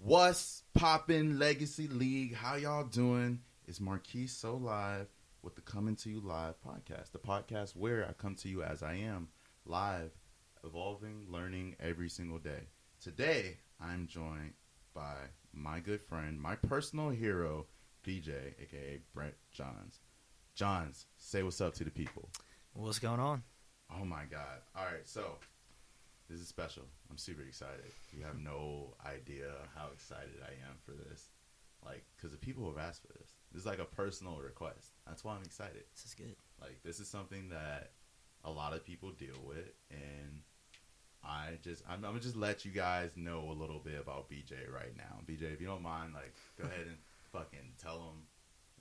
What's poppin', Legacy League? How y'all doing? It's MarquisSoLive with the Coming to You Live podcast. The podcast where I come to you as I am, live, evolving, learning every single day. Today, I'm joined by my good friend, my personal hero, BJ, a.k.a. Brent Johns. Johns, say what's up to the people. What's going on? Oh, my God. All right, so this is special. I'm super excited. You have no idea how excited I am for this. Like, because the people have asked for this. This is like a personal request. That's why I'm excited. This is good. Like, this is something that a lot of people deal with, and I'm gonna just let you guys know a little bit about BJ right now. BJ, if you don't mind, like, go ahead and fucking tell them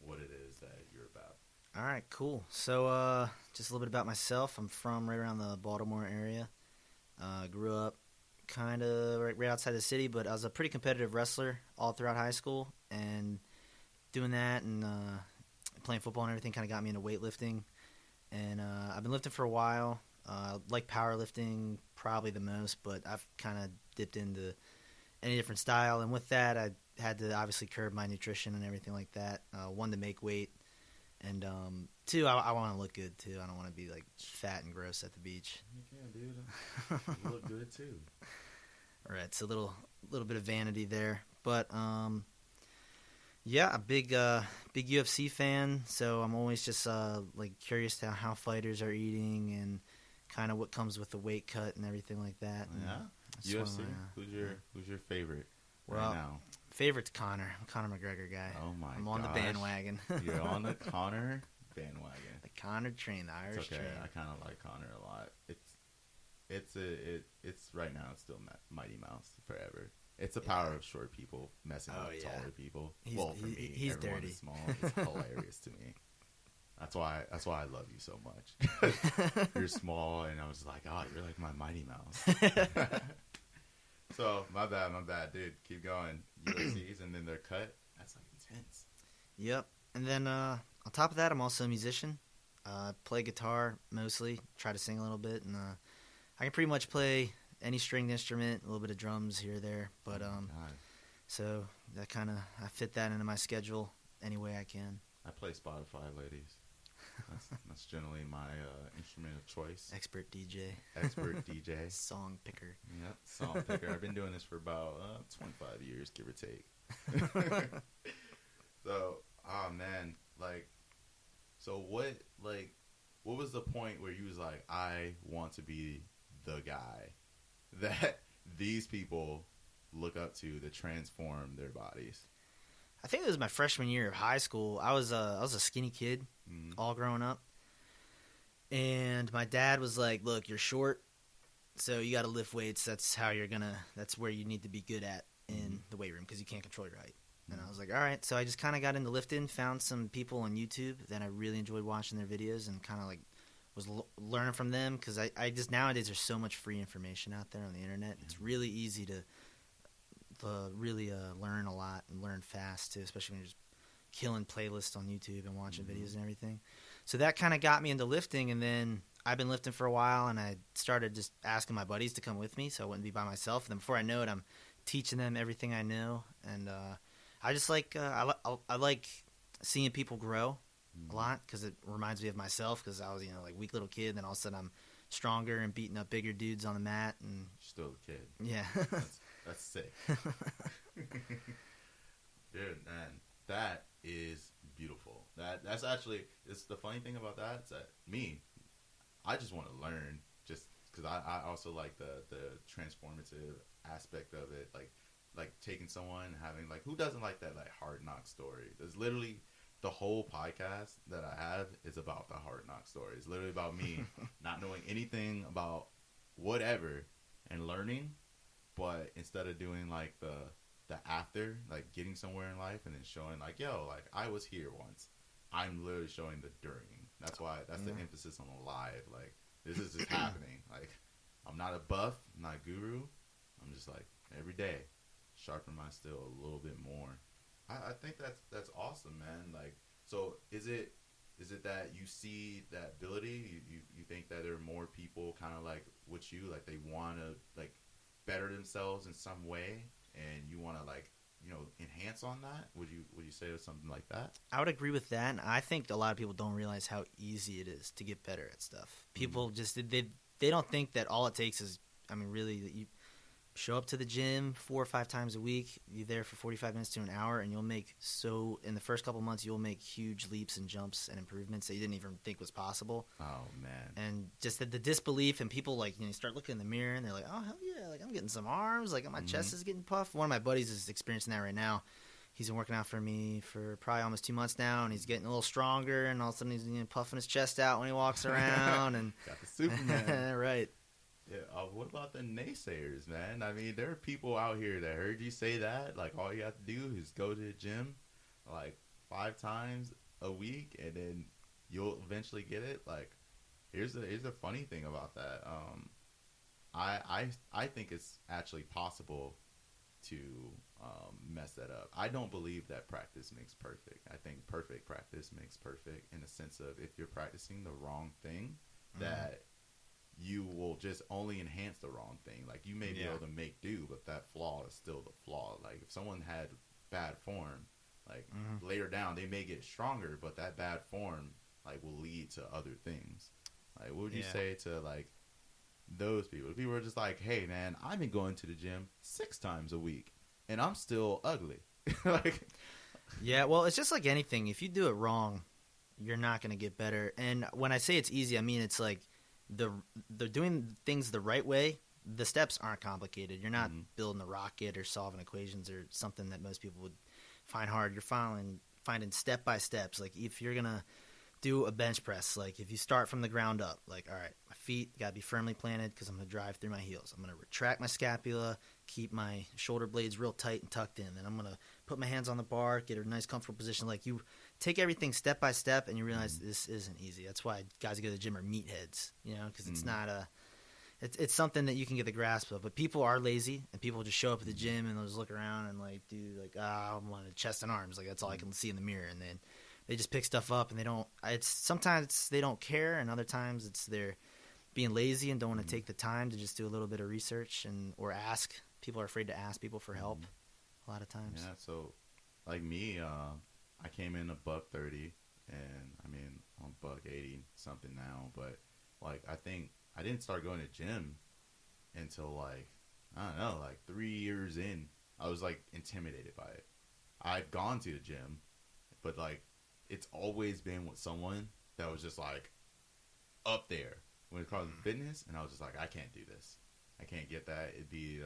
what it is that you're about. All right, cool. So, just a little bit about myself. I'm from right around the Baltimore area. Grew up kind of right outside the city, but I was a pretty competitive wrestler all throughout high school, and doing that and playing football and everything kind of got me into weightlifting. And I've been lifting for a while. Like powerlifting probably the most, but I've kind of dipped into any different style. And with that, I had to obviously curb my nutrition and everything like that. One, to make weight, and two, I want to look good too. I don't want to be like fat and gross at the beach. Yeah, dude. You look good too. All right, so a little bit of vanity there, but yeah, a big UFC fan. So I'm always just like curious to how fighters are eating and kind of what comes with the weight cut and everything like that. Yeah, UFC. Who's your favorite right now? Favorite's Conor. I'm a Conor McGregor guy. Oh my! I'm on the bandwagon. You're on the Conor bandwagon. The Conor train, the Irish train. I kind of like Conor a lot. It's right now. It's still Mighty Mouse forever. It's the power of short people messing with taller people. For me, he's everyone dirty. Is small. It's hilarious to me. That's why I love you so much. You're small, and I was like, oh, you're like my Mighty Mouse. So my bad, dude. Keep going. UFCs and then they're cut. That's like intense. Yep. And then on top of that, I'm also a musician. Play guitar mostly. Try to sing a little bit, and I can pretty much play any stringed instrument, a little bit of drums here or there. But so that kind of I fit that into my schedule any way I can. I play Spotify, ladies. That's generally my instrument of choice. Expert DJ. Song picker. Yep, song picker. I've been doing this for about 25 years, give or take. So, oh man, like, so what was the point where you was like, I want to be the guy that these people look up to transform their bodies? I think it was my freshman year of high school. I was a skinny kid, all growing up, and my dad was like, "Look, you're short, so you got to lift weights. That's where you need to be good at in the weight room because you can't control your height." And I was like, "All right." So I just kind of got into lifting, found some people on YouTube that I really enjoyed watching their videos, and kind of like was learning from them because I just nowadays there's so much free information out there on the internet. It's really easy to really learn a lot and learn fast too, especially when you're just killing playlists on YouTube and watching videos and everything. So that kind of got me into lifting, and then I've been lifting for a while, and I started just asking my buddies to come with me so I wouldn't be by myself. And then before I know it, I'm teaching them everything I know, and I just like I like seeing people grow a lot because it reminds me of myself because I was like weak little kid, and then all of a sudden I'm stronger and beating up bigger dudes on the mat. And still a kid. Yeah. That's sick. Dude, man, that is beautiful. That's actually, it's the funny thing about that is that I just want to learn just because I also like the transformative aspect of it. Like taking someone and having, like, who doesn't like that, like, hard knock story? There's literally the whole podcast that I have is about the hard knock story. It's literally about me not knowing anything about whatever and learning. But instead of doing like the after, like getting somewhere in life and then showing like, yo, like I was here once, I'm literally showing the during. That's the emphasis on the live. Like this is just happening. Like I'm not a buff, I'm not a guru. I'm just like every day sharpen my skill a little bit more. I think that's awesome, man. Like, so is it that you see that ability? You think that there are more people kind of like with you, like they want to like better themselves in some way, and you want to like enhance on that? Would you say it was something like that? I would agree with that, and I think a lot of people don't realize how easy it is to get better at stuff. People just they don't think that all it takes is, I mean, really, that you show up to the gym 4 or 5 times a week. You're there for 45 minutes to an hour, and you'll make in the first couple months, you'll make huge leaps and jumps and improvements that you didn't even think was possible. Oh man! And just the disbelief, and people like, you know, start looking in the mirror, and they're like, oh hell yeah, like I'm getting some arms, like my chest is getting puffed. One of my buddies is experiencing that right now. He's been working out for me for probably almost 2 months now, and he's getting a little stronger, and all of a sudden he's, you know, puffing his chest out when he walks around. And got the Superman. Right. Yeah. What about the naysayers, man? I mean, there are people out here that heard you say that. Like, all you have to do is go to the gym, like 5 times a week, and then you'll eventually get it. Like, here's a funny thing about that. I think it's actually possible to mess that up. I don't believe that practice makes perfect. I think perfect practice makes perfect in the sense of, if you're practicing the wrong thing, that you will just only enhance the wrong thing. Like, you may be able to make do, but that flaw is still the flaw. Like, if someone had bad form, like later down, they may get stronger, but that bad form, like, will lead to other things. Like, what would you say to, like, those people? People are just like, hey man, I've been going to the gym 6 times a week and I'm still ugly. Like, yeah, well, it's just like anything. If you do it wrong, you're not going to get better. And when I say it's easy, I mean it's like they're doing things the right way. The steps aren't complicated. You're not building a rocket or solving equations or something that most people would find hard. You're finding step by steps. Like, if you're gonna do a bench press, like if you start from the ground up, like, all right, my feet got to be firmly planted because I'm going to drive through my heels. I'm going to retract my scapula, keep my shoulder blades real tight and tucked in. Then I'm going to put my hands on the bar, get a nice comfortable position. Like, you take everything step by step, and you realize this isn't easy. That's why guys who go to the gym are meatheads, you know, because it's not it's something that you can get the grasp of. But people are lazy, and people just show up at the gym and they'll just look around and like do like, I want chest and arms. Like, that's all I can see in the mirror. And then they just pick stuff up, and they don't. Sometimes they don't care, and other times it's they're being lazy and don't want to take the time to just do a little bit of research or ask. People are afraid to ask people for help a lot of times. Yeah, so like me, I came in $130, and I mean I'm $180 something now, but like I think I didn't start going to gym until like, I don't know, like 3 years in. I was like intimidated by it. I've gone to the gym, but like, it's always been with someone that was just like up there when it comes to fitness, and I was just like, I can't do this. I can't get that. It'd be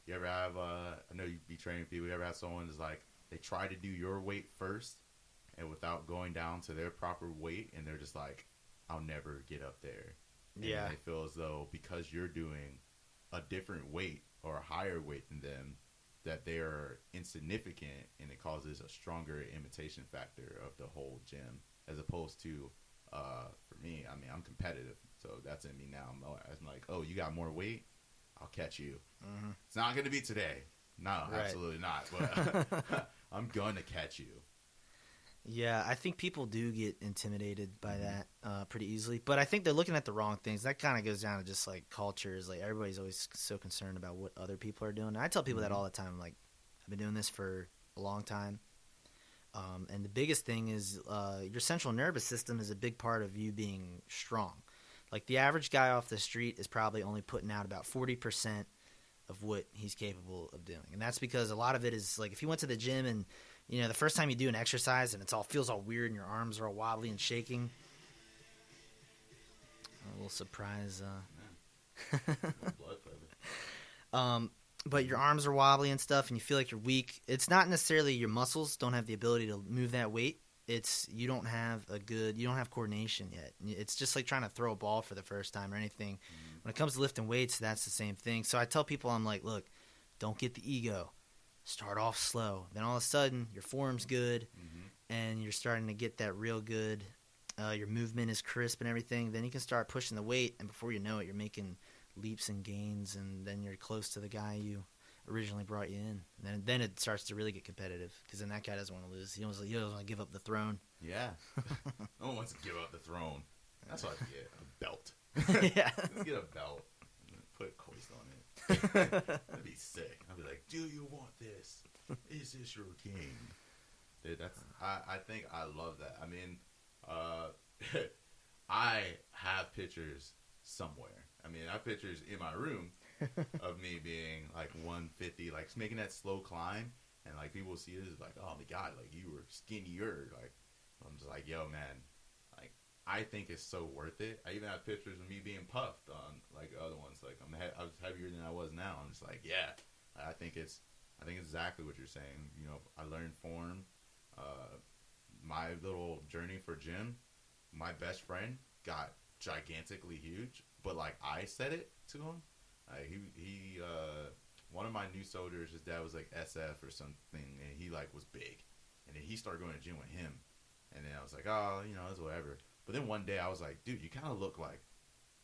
you ever have I know you be training people. You ever have someone that's like, they try to do your weight first, and without going down to their proper weight, and they're just like, I'll never get up there. And they feel as though because you're doing a different weight or a higher weight than them, that they're insignificant, and it causes a stronger imitation factor of the whole gym, as opposed to, for me, I mean, I'm competitive, so that's in me now. I'm like, oh, you got more weight? I'll catch you. It's not going to be today. No, absolutely not. But I'm going to catch you. Yeah, I think people do get intimidated by that pretty easily. But I think they're looking at the wrong things. That kind of goes down to just like cultures. Like, everybody's always so concerned about what other people are doing. And I tell people that all the time. Like, I've been doing this for a long time. And the biggest thing is your central nervous system is a big part of you being strong. Like, the average guy off the street is probably only putting out about 40% of what he's capable of doing. And that's because a lot of it is, like, if you went to the gym and, you know, the first time you do an exercise and feels all weird and your arms are all wobbly and shaking. A little surprise. But your arms are wobbly and stuff, and you feel like you're weak. It's not necessarily your muscles don't have the ability to move that weight. It's you don't have coordination yet. It's just like trying to throw a ball for the first time or anything. When it comes to lifting weights, that's the same thing. So I tell people, I'm like, look, don't get the ego. Start off slow. Then all of a sudden, your form's good, and you're starting to get that real good. Your movement is crisp and everything. Then you can start pushing the weight, and before you know it, you're making leaps and gains, and then you're close to the guy you originally brought you in. And then it starts to really get competitive, because then that guy doesn't want to lose. He doesn't want to give up the throne. Yeah. No one wants to give up the throne. That's what I get. A belt. Yeah. Let's get a belt and put a coist on it. That'd be sick. I'd be like, do you want this? Is is your king. Dude, I think I love that. I mean, I have pictures somewhere. I mean, I have pictures in my room of me being like 150, like making that slow climb, and like people see this like, oh my god, like you were skinnier. Like I'm just like, yo, man, like I think it's so worth it. I even have pictures of me being puffed on like other ones. Like I was heavier than I was now. I'm just like, yeah, I think it's exactly what you're saying. You know, I learned form. My little journey for gym, my best friend got gigantically huge, but like I said it to him. He one of my new soldiers, his dad was like SF or something, and he like was big, and then he started going to gym with him, and then I was like, oh, you know, it's whatever. But then one day I was like, dude, you kind of look like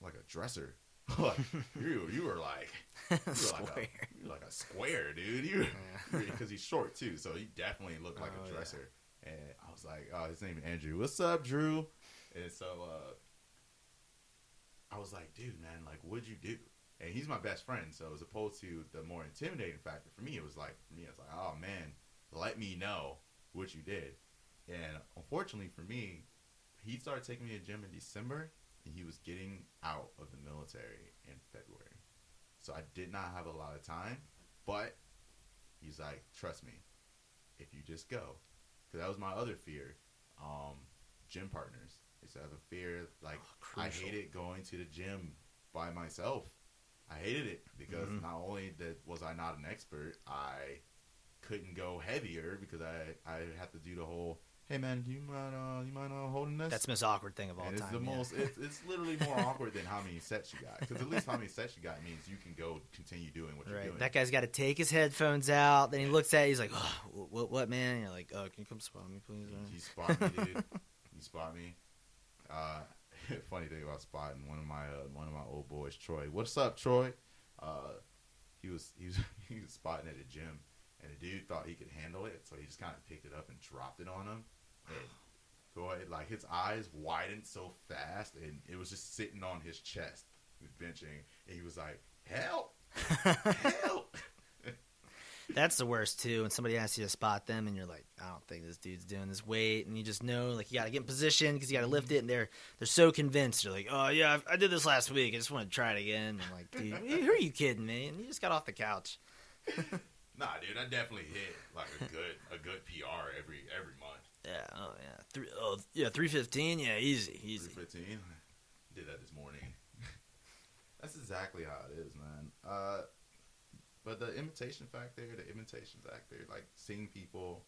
a dresser. Like, you were like a square, dude. Because he's short too, so he definitely looked like a dresser. Yeah. And I was like, oh, his name is Andrew. What's up, Drew? And so I was like, dude, man, like, what'd you do? And he's my best friend, so as opposed to the more intimidating factor for me, it was like, oh man, let me know what you did. And unfortunately for me, he started taking me to gym in December, and he was getting out of the military in February. So I did not have a lot of time, but he's like, trust me, if you just go. Because that was my other fear, gym partners. I used to have a fear, like, I hated going to the gym by myself. I hated it because not only was I not an expert, I couldn't go heavier because I had to do the whole, hey man, do you mind holding this? That's the most awkward thing of all time. It's literally more awkward than how many sets you got. Because at least how many sets you got means you can go continue doing what you're doing. That guy's got to take his headphones out. Then he looks at it. He's like, oh, what man? And you're like, oh, can you come spot me, please? He spot me, dude. He spot me. Funny thing about spotting one of my old boys, Troy. What's up, Troy? He was spotting at a gym, and the dude thought he could handle it, so he just kind of picked it up and dropped it on him. And boy, like his eyes widened so fast, and it was just sitting on his chest. He was benching, and he was like, "Help! Help!" That's the worst too. When somebody asks you to spot them, and you're like, "I don't think this dude's doing this weight," and you just know, like, you got to get in position because you got to lift it, and they're so convinced. They're like, "Oh yeah, I did this last week. I just want to try it again." I'm like, "Dude, who are you kidding, man? You just got off the couch." Nah, dude, I definitely hit like a good PR every month. Yeah, 315. Yeah, easy. 315. Did that this morning. That's exactly how it is, man. But the imitation factor, like seeing people,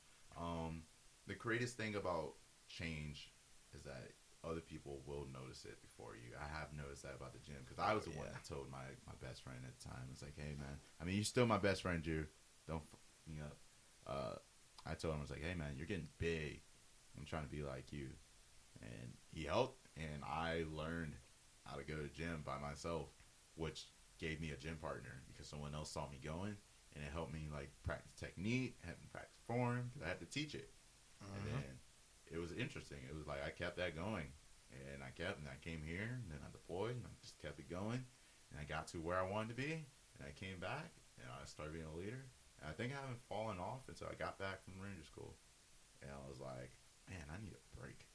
the greatest thing about change is that other people will notice it before you. I have noticed that about the gym because I was the one that told my best friend at the time. It's like, hey man, I mean, you're still my best friend, Drew. Don't, you know. I told him, I was like, hey man, you're getting big. I'm trying to be like you. And he helped, and I learned how to go to the gym by myself, which gave me a gym partner because someone else saw me going, and it helped me like practice technique, helped me practice form because I had to teach it. And then it was interesting. It was like I kept that going, and I came here, and then I deployed, and I just kept it going, and I got to where I wanted to be, and I came back, and I started being a leader. And I think I haven't fallen off until I got back from Ranger School, and I was like, man, I need a break.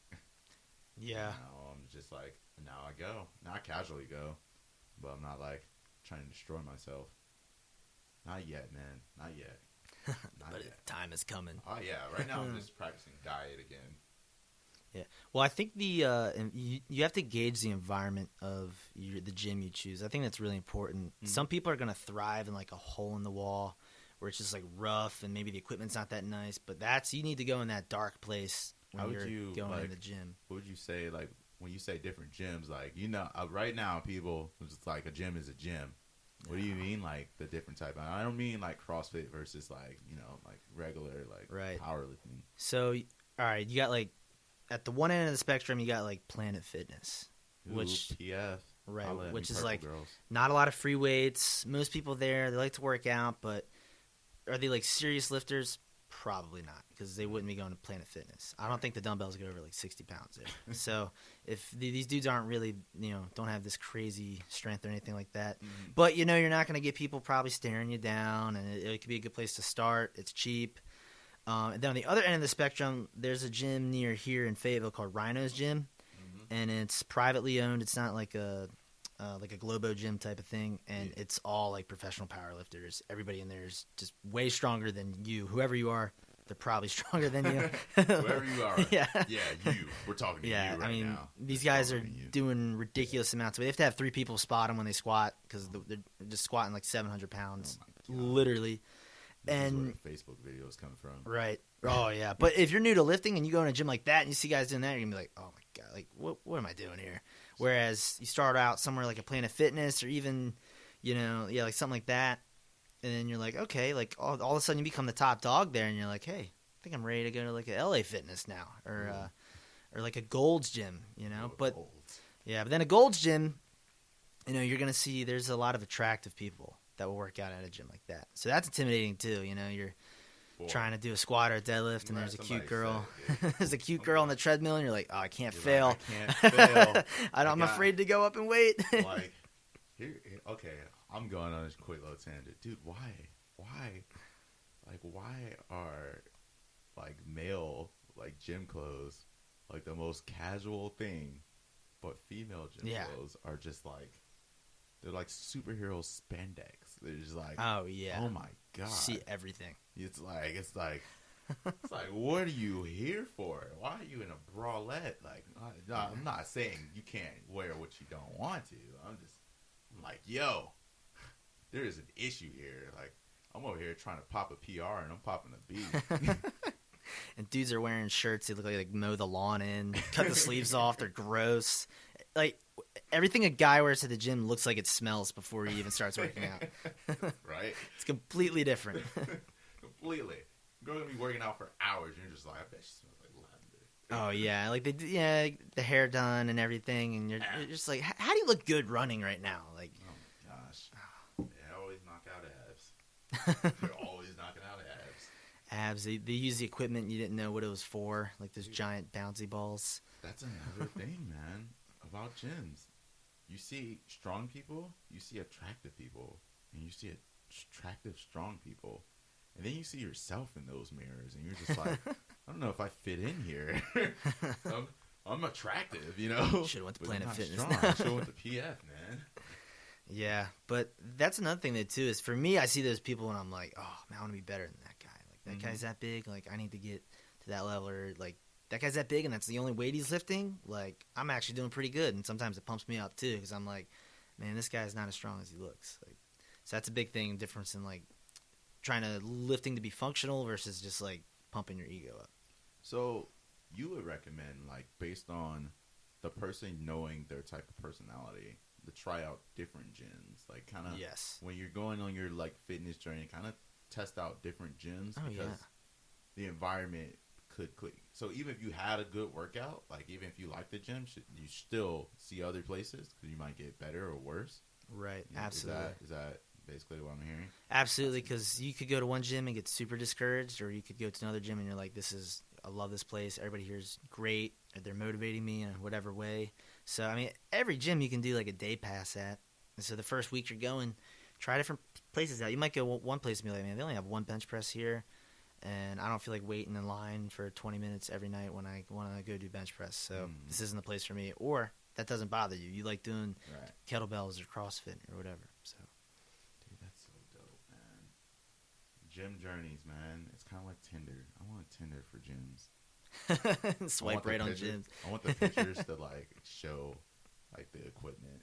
Yeah. Now I'm just like, now I casually go, but I'm not like trying to destroy myself. Not yet, man. Not yet. But time is coming. Oh yeah, right now I'm just practicing diet again. Yeah. Well, I think you have to gauge the environment of the gym you choose. I think that's really important. Mm-hmm. Some people are going to thrive in like a hole in the wall where it's just like rough and maybe the equipment's not that nice, but you need to go in that dark place when you're going to the gym. What would you say, like, when you say different gyms, like, you know, right now people, it's like a gym is a gym. What do you mean, like, the different type? I don't mean, like, CrossFit versus, like, you know, like, regular, like, powerlifting. So, all right, you got, like, at the one end of the spectrum, you got, like, Planet Fitness. Which PF. Right, which is, like, not a lot of free weights. Most people there, they like to work out, but are they, like, serious lifters? Probably not, because they wouldn't be going to Planet Fitness. I don't think the dumbbells get over, like, 60 pounds there. So if these dudes aren't really, you know, don't have this crazy strength or anything like that. Mm-hmm. But, you know, you're not going to get people probably staring you down, and it could be a good place to start. It's cheap. And then on the other end of the spectrum, there's a gym near here in Fayetteville called Rhino's Gym, and it's privately owned. It's not like a Globo Gym type of thing, and it's all like professional powerlifters. Everybody in there is just way stronger than you. Whoever you are, they're probably stronger than you. Whoever you are. Yeah, you. We're talking to you right now. These guys are doing ridiculous amounts. They have to have 3 people spot them when they squat because they're just squatting like 700 pounds, literally. This is where the Facebook videos come from. Right. Oh, yeah. But if you're new to lifting and you go in a gym like that and you see guys doing that, you're going to be like, oh, my God, like, what am I doing here? Whereas you start out somewhere like a Planet Fitness or even, like something like that, and then you're like, okay, like all of a sudden you become the top dog there and you're like, hey, I think I'm ready to go to like a LA Fitness now or like a Gold's Gym, But, yeah, but then a Gold's Gym, you're going to see there's a lot of attractive people that will work out at a gym like that. So that's intimidating too. You're trying to do a squat or a deadlift, and there's a cute girl. There's a cute girl on the treadmill, and you're like, oh, I can't fail. I can't fail. I'm afraid to go up and wait. Like, okay, I'm going on this quick little tangent, dude. Why? Like, why are like male like gym clothes like the most casual thing, but female gym clothes are just like. They're like superhero spandex. They're just like, oh yeah, oh my God, see everything. It's like, what are you here for? Why are you in a bralette? Like, I'm not saying you can't wear what you don't want to. I'm like, yo, there is an issue here. Like, I'm over here trying to pop a PR and I'm popping a B. And dudes are wearing shirts that look like they mow the lawn in, cut the sleeves off. They're gross. Like, everything a guy wears at the gym looks like it smells before he even starts working out. Right? It's completely different. Completely. You're going to be working out for hours, and you're just like, I bet she smells like lavender. Oh, yeah. Like, the hair done and everything, and you're just like, how do you look good running right now? Like, oh, my gosh. They always knock out abs. They're always knocking out abs. They use the equipment you didn't know what it was for, like those giant bouncy balls. That's another thing, man. About gyms, you see strong people, you see attractive people, and you see attractive strong people, and then you see yourself in those mirrors, and you're just like, I don't know if I fit in here. I'm attractive, Should have went to Planet Fitness. Should have went to PF, man. Yeah, but that's another thing that too is for me, I see those people and I'm like, oh man, I want to be better than that guy. Like that guy's that big. Like I need to get to that level, or like. That guy's that big, and that's the only weight he's lifting. Like, I'm actually doing pretty good, and sometimes it pumps me up too, because I'm like, man, this guy's not as strong as he looks. Like, so that's a big thing, difference in like trying to lifting to be functional versus just like pumping your ego up. So, you would recommend, like, based on the person knowing their type of personality, to try out different gyms, like, kind of when you're going on your like fitness journey, kind of test out different gyms because the environment could click. So even if you had a good workout, like even if you like the gym, should you still see other places because you might get better or worse? Right. Absolutely. Is that basically what I'm hearing? Absolutely, because you could go to one gym and get super discouraged, or you could go to another gym and you're like, I love this place. Everybody here is great. They're motivating me in whatever way. So, I mean, every gym you can do like a day pass at. And so the first week you're going, try different places out. You might go one place and be like, man, they only have one bench press here. And I don't feel like waiting in line for 20 minutes every night when I want to go do bench press. So this isn't the place for me. Or that doesn't bother you. You like doing kettlebells or CrossFit or whatever. So, dude, that's so dope, man. Gym journeys, man. It's kind of like Tinder. I want Tinder for gyms. Swipe right on gyms. I want the pictures to like show like the equipment.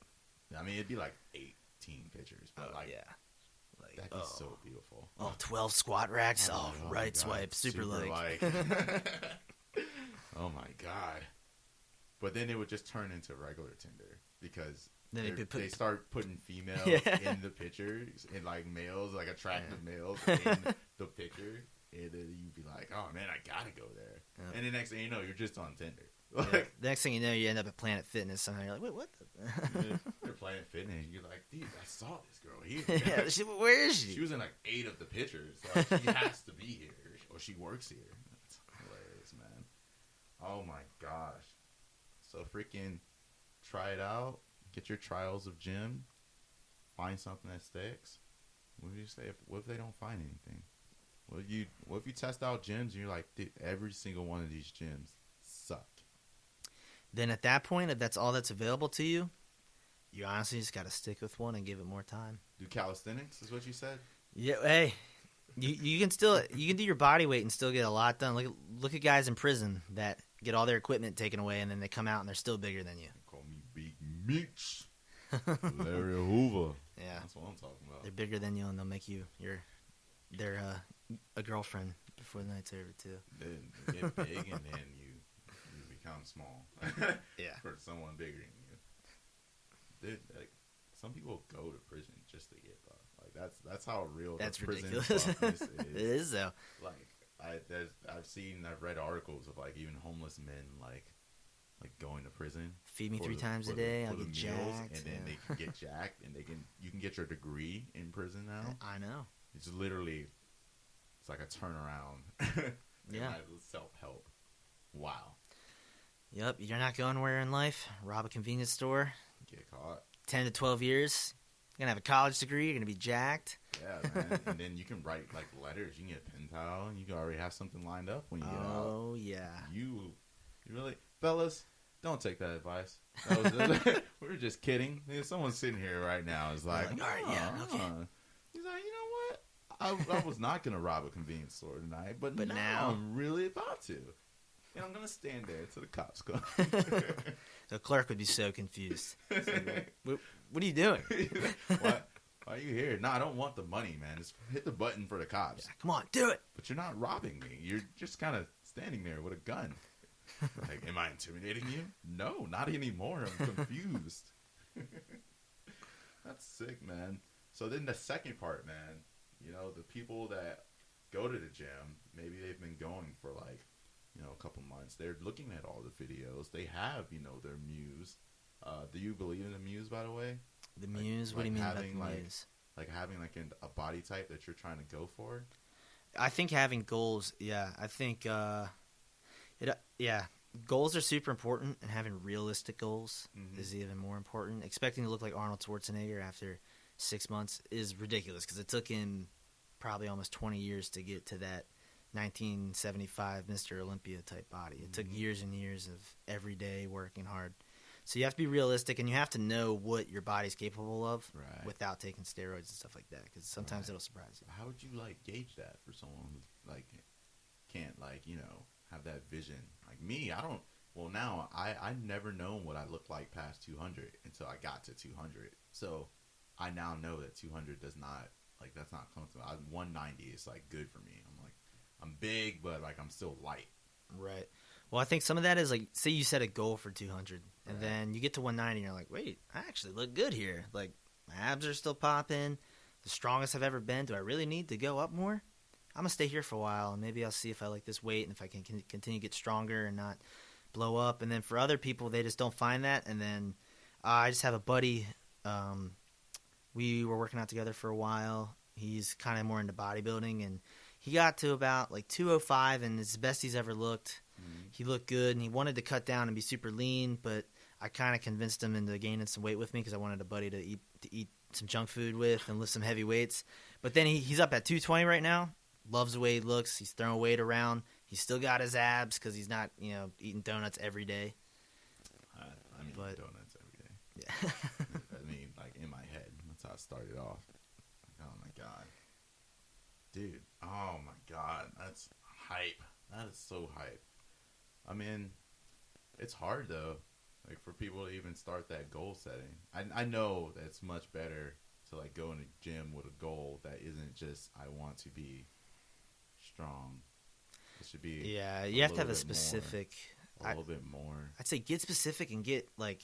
I mean, it'd be like 18 pictures, but that'd be so beautiful. 12 squat racks. Right swipe. Super like. Oh, my God. But then it would just turn into regular Tinder because they start putting females in the pictures and, like, males, like, attractive males in the picture. And then you'd be like, oh, man, I got to go there. Yeah. And the next thing you know, you're just on Tinder. Like, the next thing you know, you end up at Planet Fitness somehow. You're like, wait, what? You're Planet Fitness. You're like, dude, I saw this girl here. Where is she? She was in like 8 of the pictures. Like, she has to be here, or she works here. That's hilarious, man. Oh my gosh. So freaking try it out. Get your trials of gym. Find something that sticks. What do you say? What if they don't find anything? What if you test out gyms and you're like, dude, every single one of these gyms suck? Then at that point, if that's all that's available to you, you honestly just got to stick with one and give it more time. Do calisthenics is what you said? Yeah, hey, you can do your body weight and still get a lot done. Look at guys in prison that get all their equipment taken away and then they come out and they're still bigger than you. Call me Big Mitch. Larry Hoover. Yeah, that's what I'm talking about. They're bigger than you and they'll make you a girlfriend before the night's over too. Then you get big and then you become small. Yeah, for someone bigger than you. Dude, like, some people go to prison just to get buff. Like that's how real that's the prison ridiculous. buffness is. It is though. Like I've read articles of like even homeless men like going to prison. Feed me 3 times a day. I'll get jacked, and then they can get jacked, and you can get your degree in prison now. I know. It's literally like a turnaround. Yeah. Self-help. Wow. Yep. You're not going nowhere in life. Rob a convenience store. Get caught. 10 to 12 years. You're gonna have a college degree. You're gonna be jacked. Yeah, man. And then you can write like letters. You can get a pen pal, and you can already have something lined up when you get out. Oh yeah. You really, fellas, don't take that advice. We were just kidding. Someone sitting here right now is like, all right, yeah, okay. He's like, you know what? I was not gonna rob a convenience store tonight, but now I'm really about to. And I'm gonna stand there till the cops come. The clerk would be so confused. Like, what are you doing? Why are you here? No, I don't want the money, man. Just hit the button for the cops. Yeah, come on, do it. But you're not robbing me. You're just kind of standing there with a gun. Like, am I intimidating you? No, not anymore. I'm confused. That's sick, man. So then the second part, man, the people that go to the gym, maybe they've been going for like, a couple months. They're looking at all the videos. They have, their muse. Do you believe in the muse, by the way? The muse? What do you mean by the muse? Like having like a body type that you're trying to go for? I think having goals, yeah. I think, goals are super important, and having realistic goals is even more important. Expecting to look like Arnold Schwarzenegger after 6 months is ridiculous because it took him probably almost 20 years to get to that 1975 Mr. Olympia type body. It took years and years of every day working hard. So you have to be realistic, and you have to know what your body's capable of without taking steroids and stuff like that, because sometimes it'll surprise you. How would you like gauge that for someone who like can't like have that vision? Like me, I don't. Well, now I never known what I looked like past 200 until I got to 200. So I now know that 200 does not that's not comfortable. 190 is like good for me. I'm big, but like I'm still light. Right. Well, I think some of that is like, say you set a goal for 200, and then you get to 190, and you're like, wait, I actually look good here. Like, my abs are still popping, the strongest I've ever been. Do I really need to go up more? I'm going to stay here for a while, and maybe I'll see if I like this weight and if I can continue to get stronger and not blow up. And then for other people, they just don't find that. And then I just have a buddy. We were working out together for a while. He's kind of more into bodybuilding, and he got to about like 205, and it's the best he's ever looked. He looked good, and he wanted to cut down and be super lean, but I kind of convinced him into gaining some weight with me because I wanted a buddy to eat some junk food with and lift some heavy weights. But then he's up at 220 right now. Loves the way he looks. He's throwing weight around. He's still got his abs because he's not, eating donuts every day. I mean, donuts every day. Yeah. I mean, like in my head, that's how it started off. Like, oh my god, dude. Oh my god, that's hype. That is so hype. I mean, it's hard though, like for people to even start that goal setting. I know that it's much better to like go in a gym with a goal that isn't just I want to be strong. It should be you have to have a specific a little bit more. I'd say get specific and get like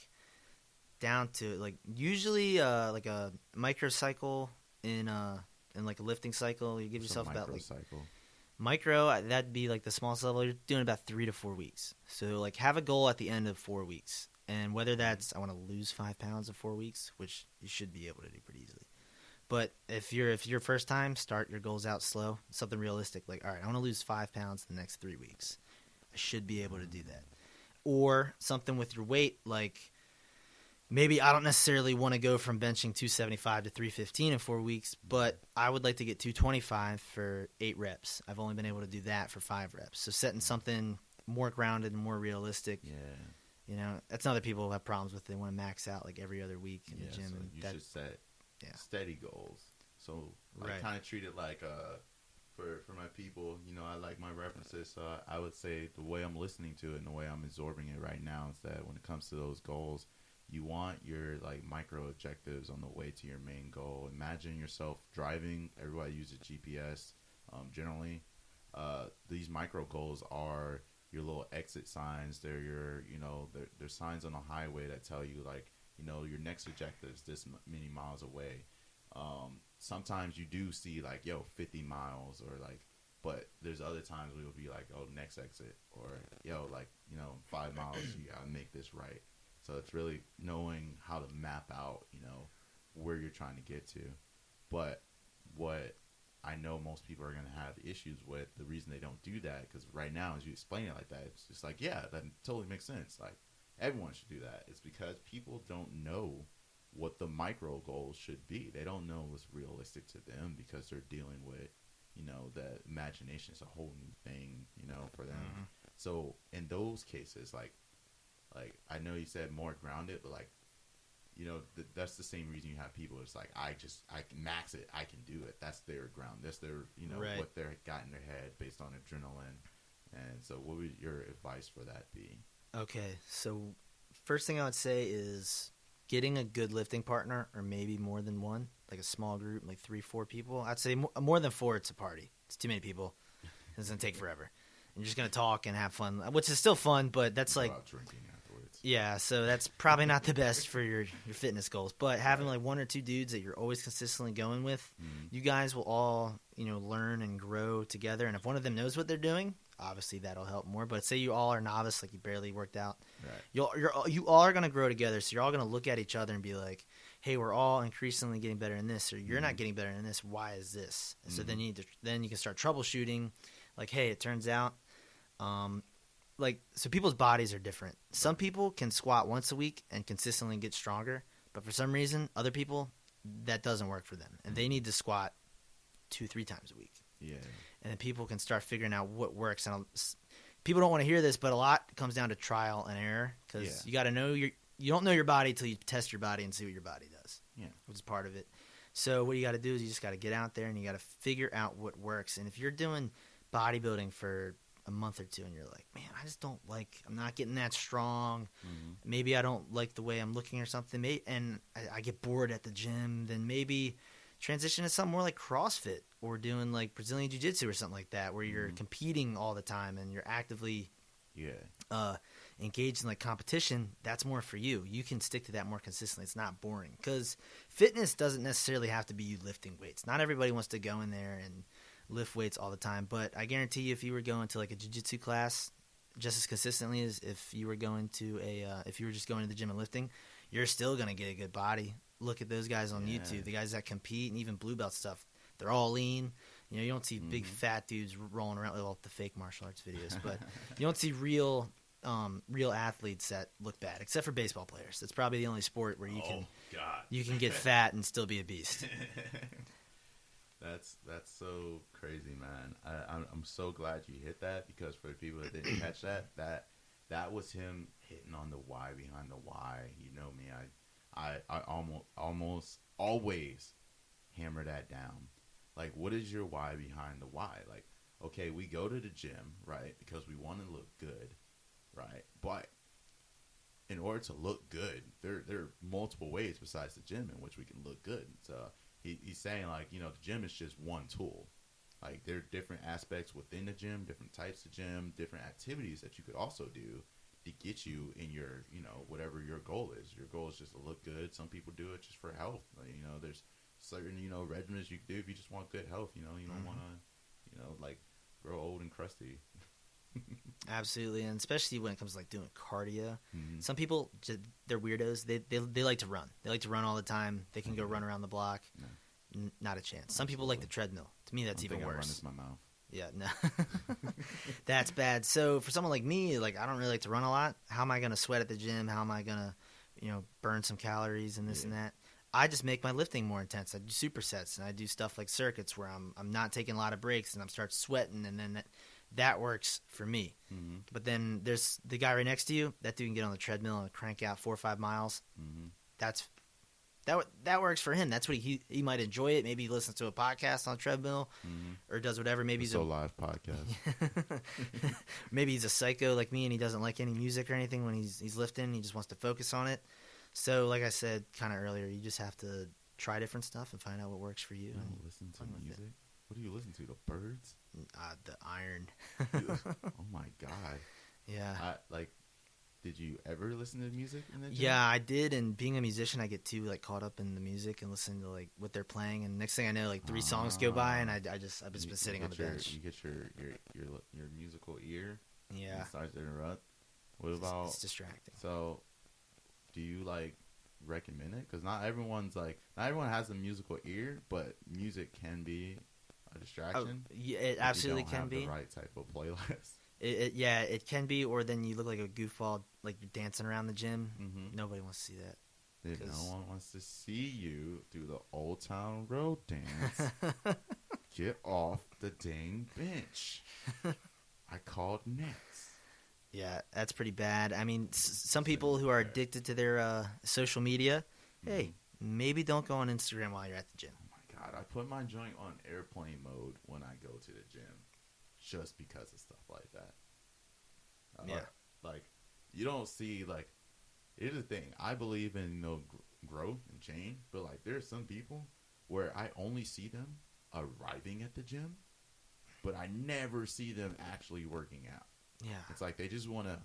down to like usually like a microcycle in like a lifting cycle. You give yourself about like micro, that'd be like the smallest level. You're doing about 3 to 4 weeks. So like have a goal at the end of 4 weeks, and whether that's I want to lose 5 pounds in 4 weeks, which you should be able to do pretty easily. But if you're first time, start your goals out slow, something realistic. Like, all right, I want to lose 5 pounds in the next 3 weeks. I should be able to do that. Or something with your weight, like maybe I don't necessarily want to go from benching 275 to 315 in 4 weeks, but I would like to get 225 for 8 reps. I've only been able to do that for 5 reps. So setting something more grounded and more realistic. Yeah. You know, that's another people have problems with. They want to max out like every other week in the gym. So and you should set steady goals. So I kind of treat it like for my people, you know, I like my references. So I would say the way I'm listening to it and the way I'm absorbing it right now is that when it comes to those goals, you want your like micro objectives on the way to your main goal. Imagine yourself driving. Everybody uses GPS. Generally, these micro goals are your little exit signs. They're your, you know, they're signs on the highway that tell you like, you know, your next objective is this many miles away. Sometimes you do see like, yo, 50 miles or like, but there's other times we will be like, oh, next exit, or yo, like, you know, 5 miles, you gotta make this right. So it's really knowing how to map out, you know, where you're trying to get to. But what I know most people are going to have issues with, the reason they don't do that, because right now, as you explain it like that, it's just like, yeah, that totally makes sense. Like, everyone should do that. It's because people don't know what the micro goals should be. They don't know what's realistic to them because they're dealing with, you know, the imagination is a whole new thing, you know, for them. Mm-hmm. So in those cases, like I know you said more grounded, but like, you know, that's the same reason you have people. It's like, I can max it. I can do it. That's their ground. That's their, you know, what they're got in their head based on adrenaline. And so what would your advice for that be? Okay. So first thing I would say is getting a good lifting partner, or maybe more than one, like a small group, like 3-4 people. I'd say more than 4, it's a party. It's too many people. It's going to take forever. And you're just going to talk and have fun, which is still fun, but that's like drinking afterwards. Yeah, so that's probably not the best for your fitness goals. But having like 1 or 2 dudes that you're always consistently going with, you guys will all, you know, learn and grow together. And if one of them knows what they're doing, obviously that'll help more. But say you all are novice, like you barely worked out, you all are going to grow together. So you're all going to look at each other and be like, hey, we're all increasingly getting better in this, or you're not getting better in this. Why is this? And so then you can start troubleshooting. Like, hey, it turns out, so people's bodies are different. Some people can squat once a week and consistently get stronger, but for some reason, other people, that doesn't work for them, and they need to squat 2-3 times a week. Yeah. And then people can start figuring out what works. And people don't want to hear this, but a lot comes down to trial and error, because you got to know you don't know your body until you test your body and see what your body does. Yeah, which is part of it. So what you got to do is you just got to get out there and you got to figure out what works. And if you're doing bodybuilding for a month or 2 and you're like, man, I'm not getting that strong. Maybe I don't like the way I'm looking or something. And I get bored at the gym. Then maybe transition to something more like CrossFit or doing like Brazilian Jiu-Jitsu or something like that, where you're competing all the time and you're actively engaged in like competition. That's more for you. You can stick to that more consistently. It's not boring, because fitness doesn't necessarily have to be you lifting weights. Not everybody wants to go in there and lift weights all the time, but I guarantee you, if you were going to like a jiu-jitsu class just as consistently as if you were going to if you were just going to the gym and lifting, you're still going to get a good body. Look at those guys on YouTube, the guys that compete, and even blue belt stuff. They're all lean. You know, you don't see big fat dudes rolling around, well, the fake martial arts videos, but you don't see real athletes that look bad, except for baseball players. That's probably the only sport where you can get fat and still be a beast. That's so crazy, man. I'm so glad you hit that, because for the people that didn't catch that was him hitting on the why behind the why. You know me, I almost always hammer that down. Like, what is your why behind the why? Like, okay, we go to the gym, right, because we want to look good, right? But in order to look good, there are multiple ways besides the gym in which we can look good. So he's saying, like, you know, the gym is just one tool. Like, there are different aspects within the gym, different types of gym, different activities that you could also do to get you in your, you know, whatever your goal is. Your goal is just to look good. Some people do it just for health. Like, you know, there's certain, you know, regimens you can do if you just want good health. You know, you don't want to, you know, like, grow old and crusty. Absolutely, and especially when it comes to like doing cardio. Some people, they're weirdos. They like to run. They like to run all the time. They can go run around the block. No. Not a chance. Some people like the treadmill. To me, that's even worse. Run is my mouth. Yeah, no, that's bad. So for someone like me, like, I don't really like to run a lot. How am I going to sweat at the gym? How am I going to, burn some calories and this and that. I just make my lifting more intense. I do supersets, and I do stuff like circuits where I'm not taking a lot of breaks, and I'm start sweating, and then that works for me. Mm-hmm. But then there's the guy right next to you. That dude can get on the treadmill and crank out 4 or 5 miles. Mm-hmm. That works for him. That's what he might enjoy it. Maybe he listens to a podcast on the treadmill or does whatever. Maybe he's MarquisSoLive podcast. Maybe he's a psycho like me and he doesn't like any music or anything when he's lifting. He just wants to focus on it. So, like I said kind of earlier, you just have to try different stuff and find out what works for you. You don't listen to music? What do you listen to? The Birds? The Iron. Oh my god. Yeah. Did you ever listen to music in the gym? Yeah, I did. And being a musician, I get too caught up in the music and listen to what they're playing. And next thing I know, 3 songs go by, and I've just been sitting on the bench. You get your musical ear. Yeah. It starts to interrupt. What about? It's distracting. So, do you recommend it? Because not everyone has a musical ear, but music can be a distraction. Yeah, it absolutely can be. The right type of playlist. It can be, or then you look like a goofball, like you're dancing around the gym. Mm-hmm. Nobody wants to see that. No one wants to see you do the Old Town Road dance. Get off the dang bench. I called next. Yeah, that's pretty bad. I mean, some people who are addicted to their social media, hey, maybe don't go on Instagram while you're at the gym. Oh my God, I put my joint on airplane mode when I go to the gym. Just because of stuff like that. You don't see, here's the thing. I believe in, growth and change, but, there's some people where I only see them arriving at the gym, but I never see them actually working out. Yeah. It's like they just want to,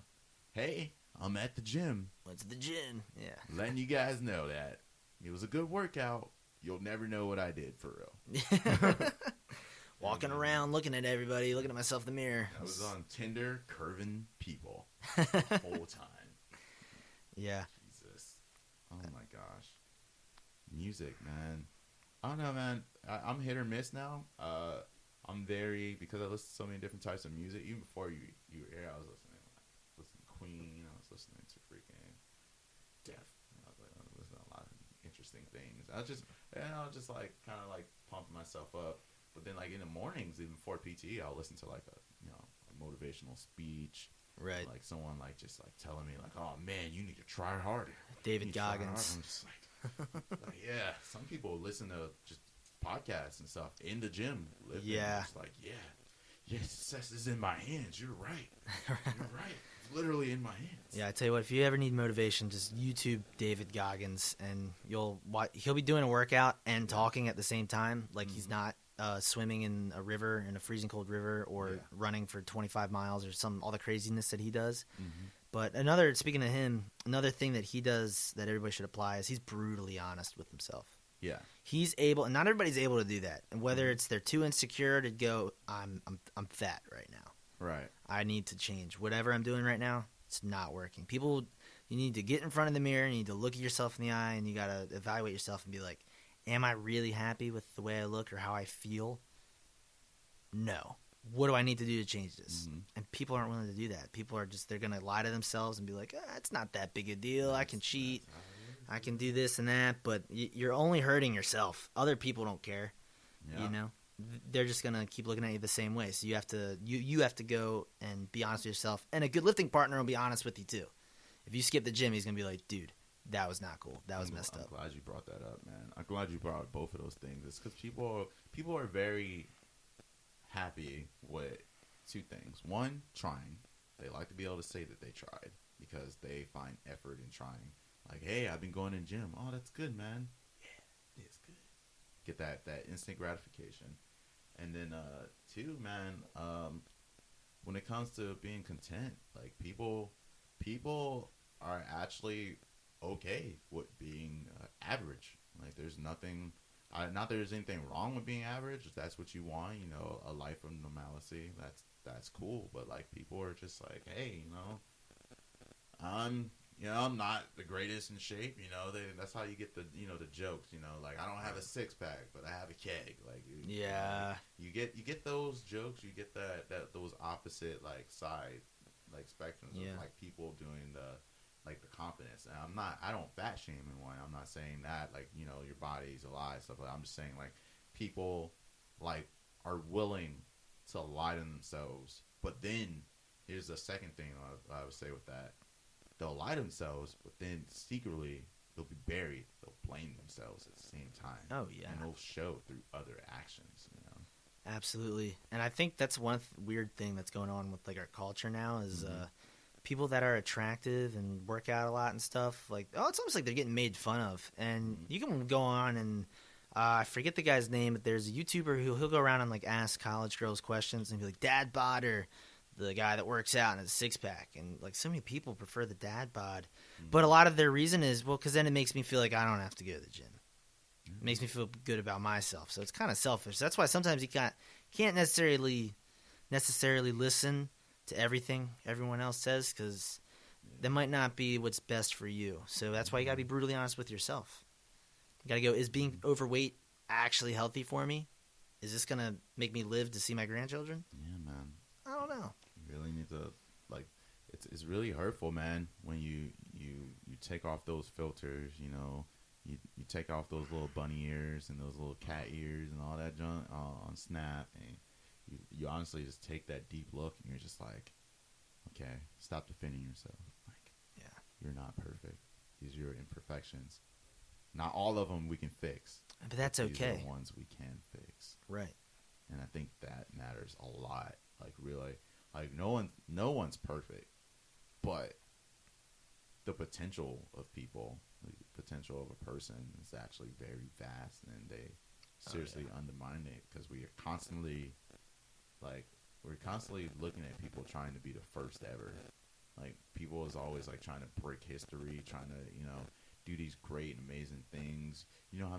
hey, I'm at the gym. Went to the gym. Yeah. Letting you guys know that it was a good workout. You'll never know what I did for real. Walking around, looking at everybody, looking at myself in the mirror. I was on Tinder, curving people the whole time. Yeah. Jesus. Oh, my gosh. Music, man. I don't know, man. I'm hit or miss now. I'm because I listen to so many different types of music. Even before you were here, I was listening to Queen. I was listening to freaking Def. I was listening to a lot of interesting things. I was just kind of pumping myself up. But then, in the mornings, even before PT, I'll listen to a motivational speech, right? Someone just telling me oh man, you need to try harder. David Goggins. I'm just yeah. Some people listen to just podcasts and stuff in the gym. Yeah. Just success is in my hands. You're right. You're right. It's literally in my hands. Yeah, I tell you what, if you ever need motivation, just YouTube David Goggins, and he'll be doing a workout and talking at the same time, he's not swimming in a river, in a freezing cold river, or running for 25 miles or all the craziness that he does. Mm-hmm. But speaking of him, another thing that he does that everybody should apply is he's brutally honest with himself. Yeah. He's able, and not everybody's able to do that. And whether it's they're too insecure to go, I'm fat right now. Right. I need to change. Whatever I'm doing right now, it's not working. People, you need to get in front of the mirror, you need to look at yourself in the eye, and you got to evaluate yourself and be like, am I really happy with the way I look or how I feel? No. What do I need to do to change this? Mm-hmm. And people aren't willing to do that. People are they're going to lie to themselves and be like, it's not that big a deal. I can cheat. I can do this and that. But you're only hurting yourself. Other people don't care. Yeah. They're just going to keep looking at you the same way. So you have to go and be honest with yourself. And a good lifting partner will be honest with you too. If you skip the gym, he's going to be like, dude, that was not cool. That was messed up. I'm glad you brought that up, man. I'm glad you brought up both of those things. It's because people are very happy with 2 things. One, trying. They like to be able to say that they tried because they find effort in trying. Hey, I've been going to the gym. Oh, that's good, man. Yeah, it's good. Get that instant gratification. And then 2, man, when it comes to being content, people are actually okay with being average. There's nothing, not that there's anything wrong with being average. If that's what you want, a life of normalcy, that's cool. But people are just hey, I'm not the greatest in shape. That's how you get the the jokes. I don't have a 6-pack, but I have a keg. Yeah, you get those jokes. You get those opposite side spectrums of people doing like the confidence. And I don't fat shame anyone. I'm not saying that like, you know, your body's a lie, stuff like that. I'm just saying like people like are willing to lie to themselves. But then here's the second thing I would say with that. They'll lie to themselves, but then secretly they'll be buried. They'll blame themselves at the same time. Oh, yeah. And it'll show through other actions, you know? Absolutely. And I think that's one weird thing that's going on with like our culture now is people that are attractive and work out a lot and stuff, like, it's almost like they're getting made fun of. And you can go on and I forget the guy's name, but there's a YouTuber who he'll go around and like ask college girls questions and be like, dad bod, or the guy that works out and has a six-pack. And like so many people prefer the dad bod. But a lot of their reason is, well, because then it makes me feel like I don't have to go to the gym. It makes me feel good about myself. So it's kind of selfish. That's why sometimes you can't necessarily listen to everything everyone else says, because that might not be what's best for you. So that's why you got to be brutally honest with yourself. You got to go, is being overweight actually healthy for me? Is this going to make me live to see my grandchildren? Yeah, man. I don't know. You really need to, like, it's really hurtful, man, when you take off those filters, you know. You take off those little bunny ears and those little cat ears and all that junk on Snap, and you honestly just take that deep look and you're just like, okay, stop defending yourself. Like, yeah, you're not perfect. These are your imperfections. Not all of them we can fix, but that's these okay. are the ones we can fix, right? And I think that matters a lot. Like, really, like no one's perfect, but the potential of people, the potential of a person is actually very vast, and they seriously undermine it because we're constantly looking at people trying to be the first ever. Like, people is always like trying to break history, trying to, you know, do these great and amazing things. You know how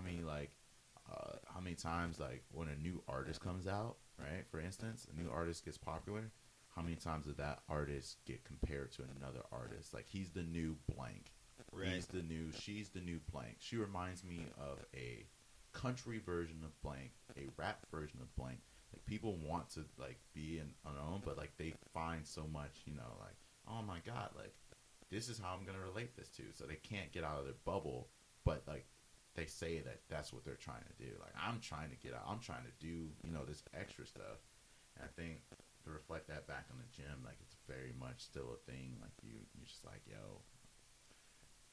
many times, like, when a new artist comes out, right? For instance, a new artist gets popular. How many times did that artist get compared to another artist? Like, he's the new blank. Right. She's the new blank. She reminds me of a country version of blank, a rap version of blank. Like, people want to, like, be in on their own, but, like, they find so much, you know, like, oh my God, like, this is how I'm going to relate this to. So they can't get out of their bubble, but, like, they say that that's what they're trying to do. Like, I'm trying to get out. I'm trying to do, you know, this extra stuff. And I think to reflect that back on the gym, like, it's very much still a thing. Like, you're just like, yo,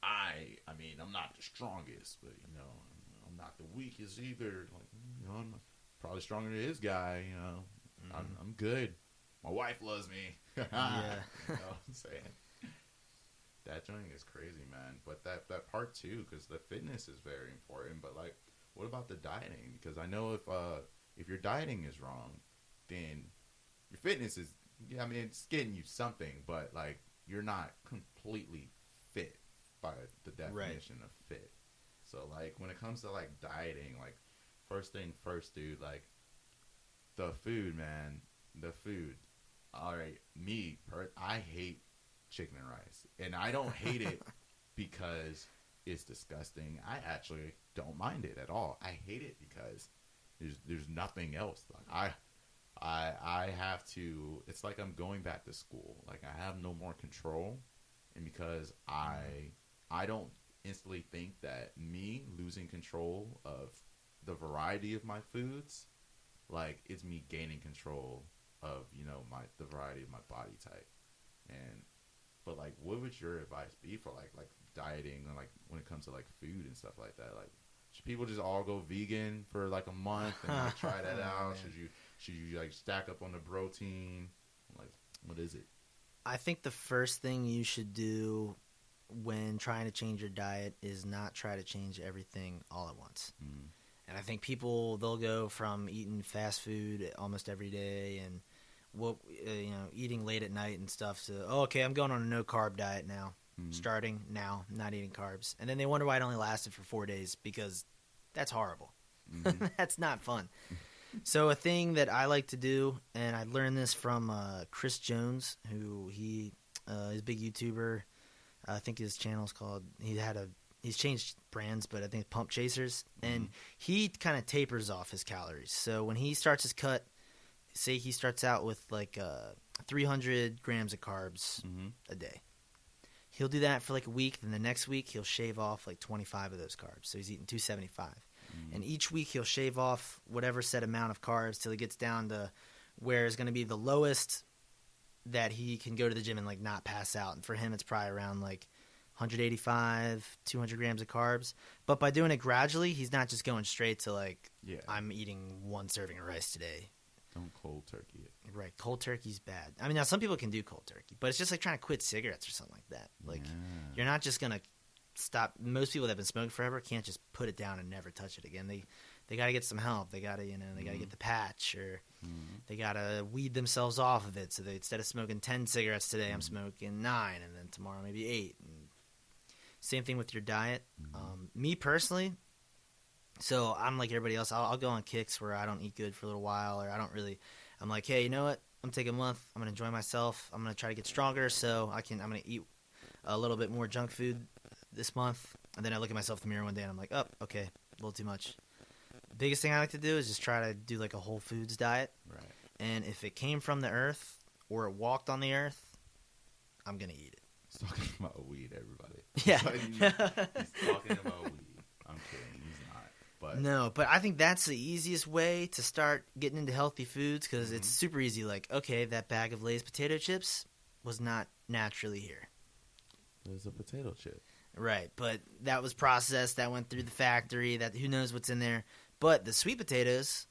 I mean, I'm not the strongest, but, you know, I'm not the weakest either. Like, you know, I'm probably stronger than this guy, you know. I'm good. My wife loves me. Yeah. You know what I'm saying? That joint is crazy, man. But that part too, because the fitness is very important. But, like, what about the dieting? Because I know if your dieting is wrong, then your fitness is, I mean, it's getting you something, but, like, you're not completely fit by the definition of fit. So, like, when it comes to, like, dieting, like, first thing first, dude, like, the food, man, the food. All right, I hate chicken and rice, and I don't hate it because it's disgusting. I actually don't mind it at all. I hate it because there's nothing else. Like, I have to. It's like I'm going back to school. Like, I have no more control, and because I don't instantly think that me losing control of the variety of my foods, like, it's me gaining control of, you know, the variety of my body type. But, like, what would your advice be for like dieting, and, like, when it comes to, like, food and stuff like that? Like, should people just all go vegan for, like, a month and, like, try that out? Should you like stack up on the protein? Like, what is it? I think the first thing you should do when trying to change your diet is not try to change everything all at once. And I think people, they'll go from eating fast food almost every day and eating late at night and stuff to, okay, I'm going on a no-carb diet now, starting now, not eating carbs. And then they wonder why it only lasted for 4 days, because that's horrible. That's not fun. So a thing that I like to do, and I learned this from Chris Jones, who he's a big YouTuber. I think his channel's called, he's changed brands, but I think Pump Chasers. And he kind of tapers off his calories. So when he starts his cut, say he starts out with like 300 grams of carbs a day. He'll do that for like a week. Then the next week, he'll shave off like 25 of those carbs. So he's eating 275. And each week, he'll shave off whatever set amount of carbs till he gets down to where it's going to be the lowest that he can go to the gym and like not pass out. And for him, it's probably around like 185, 200 grams of carbs. But by doing it gradually, he's not just going straight to like, I'm eating 1 serving of rice today. Don't cold turkey it. Right. Cold turkey's bad. I mean, now some people can do cold turkey, but it's just like trying to quit cigarettes or something like that. Like, you're not just going to stop. Most people that have been smoking forever can't just put it down and never touch it again. They got to get some help. They got to, they got to get the patch, or they got to weed themselves off of it. So they, instead of smoking 10 cigarettes today, I'm smoking 9, and then tomorrow maybe 8. And same thing with your diet. Me personally, so I'm like everybody else. I'll go on kicks where I don't eat good for a little while, or I don't really. I'm like, hey, you know what? I'm taking a month. I'm gonna enjoy myself. I'm gonna try to get stronger, so I'm gonna eat a little bit more junk food this month. And then I look at myself in the mirror one day and I'm like, oh, okay, a little too much. Biggest thing I like to do is just try to do like a whole foods diet. Right. And if it came from the earth or it walked on the earth, I'm gonna eat it. He's talking about weed, everybody. Yeah. He's talking about weed. I'm kidding. He's not. But no, but I think that's the easiest way to start getting into healthy foods, because it's super easy. Like, okay, that bag of Lay's potato chips was not naturally here. There's a potato chip. Right, but that was processed. That went through the factory. That who knows what's in there. But the sweet potatoes,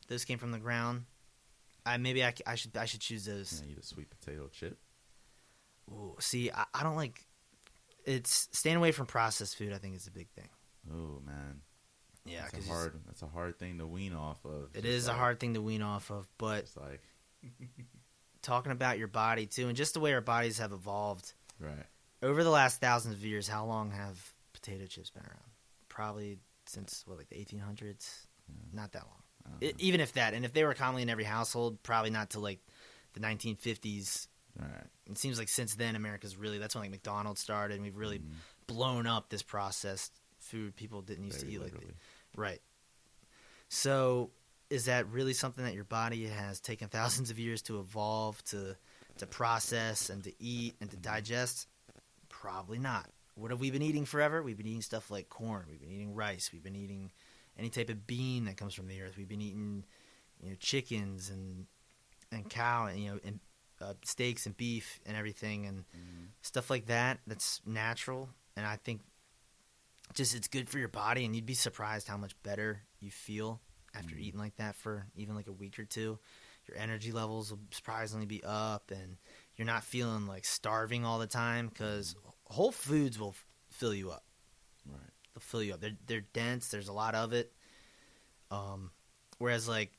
those came from the ground. I should choose those. You eat a sweet potato chip. Ooh, see, I don't like. It's staying away from processed food. I think is a big thing. Oh man. Yeah, that's a hard thing to wean off of. It is a hard thing to wean off of, but it's like talking about your body too, and just the way our bodies have evolved. Right. Over the last thousands of years, how long have potato chips been around? Probably since like the 1800s. Not that long. Even if that, and if they were commonly in every household, probably not till like the 1950s. Right. It seems like since then, America's really, that's when like McDonald's started, and we've really blown up this processed food people didn't used to eat like that. Right. So is that really something that your body has taken thousands of years to evolve, to process and to eat and to digest? Probably not. What have we been eating forever? We've been eating stuff like corn. We've been eating rice. We've been eating any type of bean that comes from the earth. We've been eating, chickens and cow and steaks and beef and everything and stuff like that. That's natural, and I think just it's good for your body, and you'd be surprised how much better you feel after eating like that for even like a week or two. Your energy levels will surprisingly be up, and you're not feeling like starving all the time, because whole foods will fill you up. Right. They'll fill you up. They're dense. There's a lot of it. Whereas like,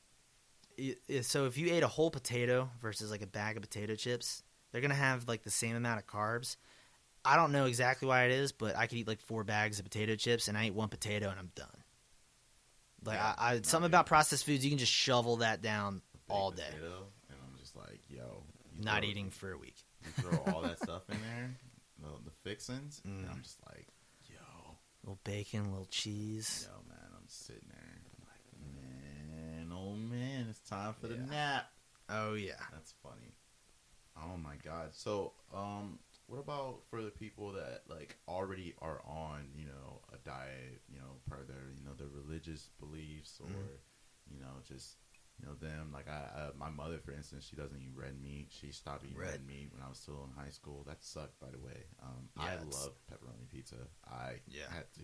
so if you ate a whole potato versus like a bag of potato chips, they're going to have like the same amount of carbs. I don't know exactly why it is, but I could eat like 4 bags of potato chips and I eat 1 potato and I'm done. Like something about processed foods, you can just shovel that down all day. Potato, and I'm just like, yo. Not eating for a week. You throw all that stuff in there, the fixings, and I'm just like, yo. A little bacon, a little cheese. Yo, man, I'm sitting there. I'm like, man, oh man, it's time for the nap. Oh, yeah. That's funny. Oh, my God. So, what about for the people that, like, already are on, a diet, per their, their religious beliefs or, just, them. Like, my mother, for instance, she doesn't eat red meat. She stopped eating red meat when I was still in high school. That sucked, by the way. I love pepperoni pizza. I had to,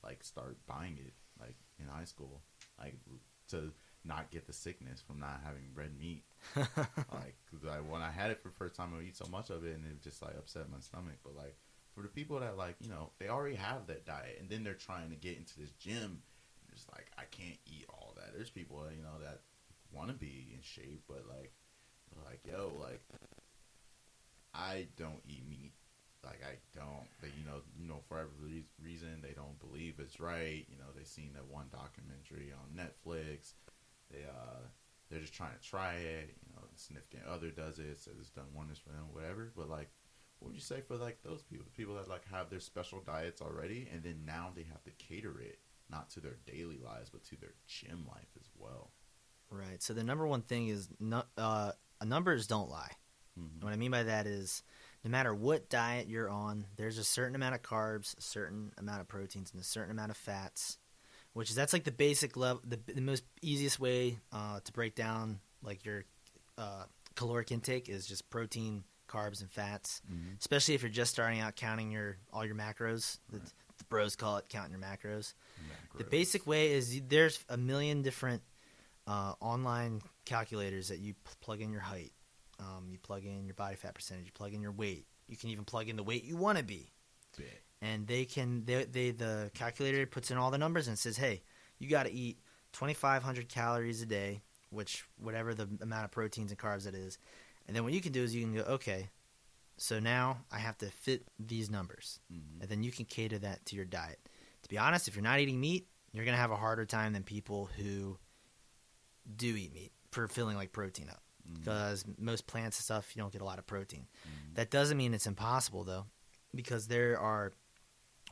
like, start buying it, like, in high school, like, to not get the sickness from not having red meat. Like, when I had it for the first time, I would eat so much of it, and it just, like, upset my stomach. But, like, for the people that, like, they already have that diet, and then they're trying to get into this gym, and it's like, I can't eat all that. There's people, that want to be in shape, but, like, yo, like, I don't eat meat. Like, I don't. They, for every reason, they don't believe it's right. They seen that one documentary on Netflix. They're just trying to try it. The significant other does it, says it's done wonders for them, whatever. But, like, what would you say for, like, those people that, like, have their special diets already, and then now they have to cater it not to their daily lives, but to their gym life as well? Right. So the number one thing is numbers don't lie. And what I mean by that is no matter what diet you're on, there's a certain amount of carbs, a certain amount of proteins, and a certain amount of fats, that's like the basic level, the most easiest way to break down like your caloric intake is just protein, carbs, and fats. Mm-hmm. Especially if you're just starting out counting all your macros. Right. The bros call it counting your macros. The basic way is there's a million different online calculators that you plug in your height. You plug in your body fat percentage. You plug in your weight. You can even plug in the weight you want to be. Yeah. And the calculator puts in all the numbers and says, hey, you got to eat 2,500 calories a day, which whatever the amount of proteins and carbs it is. And then what you can do is you can go, okay, so now I have to fit these numbers. Mm-hmm. And then you can cater that to your diet. To be honest, if you're not eating meat, you're going to have a harder time than people who do eat meat for filling like protein up. Because most plants and stuff, you don't get a lot of protein. Mm-hmm. That doesn't mean it's impossible, though, because there are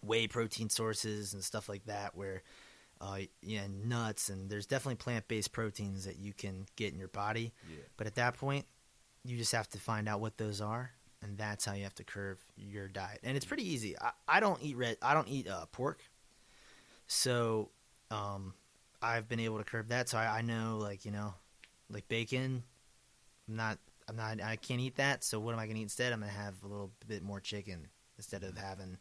whey protein sources and stuff like that where nuts, and there's definitely plant-based proteins that you can get in your body. Yeah. But at that point, you just have to find out what those are, and that's how you have to curve your diet. And it's pretty easy. I don't eat pork, so I've been able to curb that. So I know, like bacon. I can't eat that. So what am I going to eat instead? I'm going to have a little bit more chicken instead of having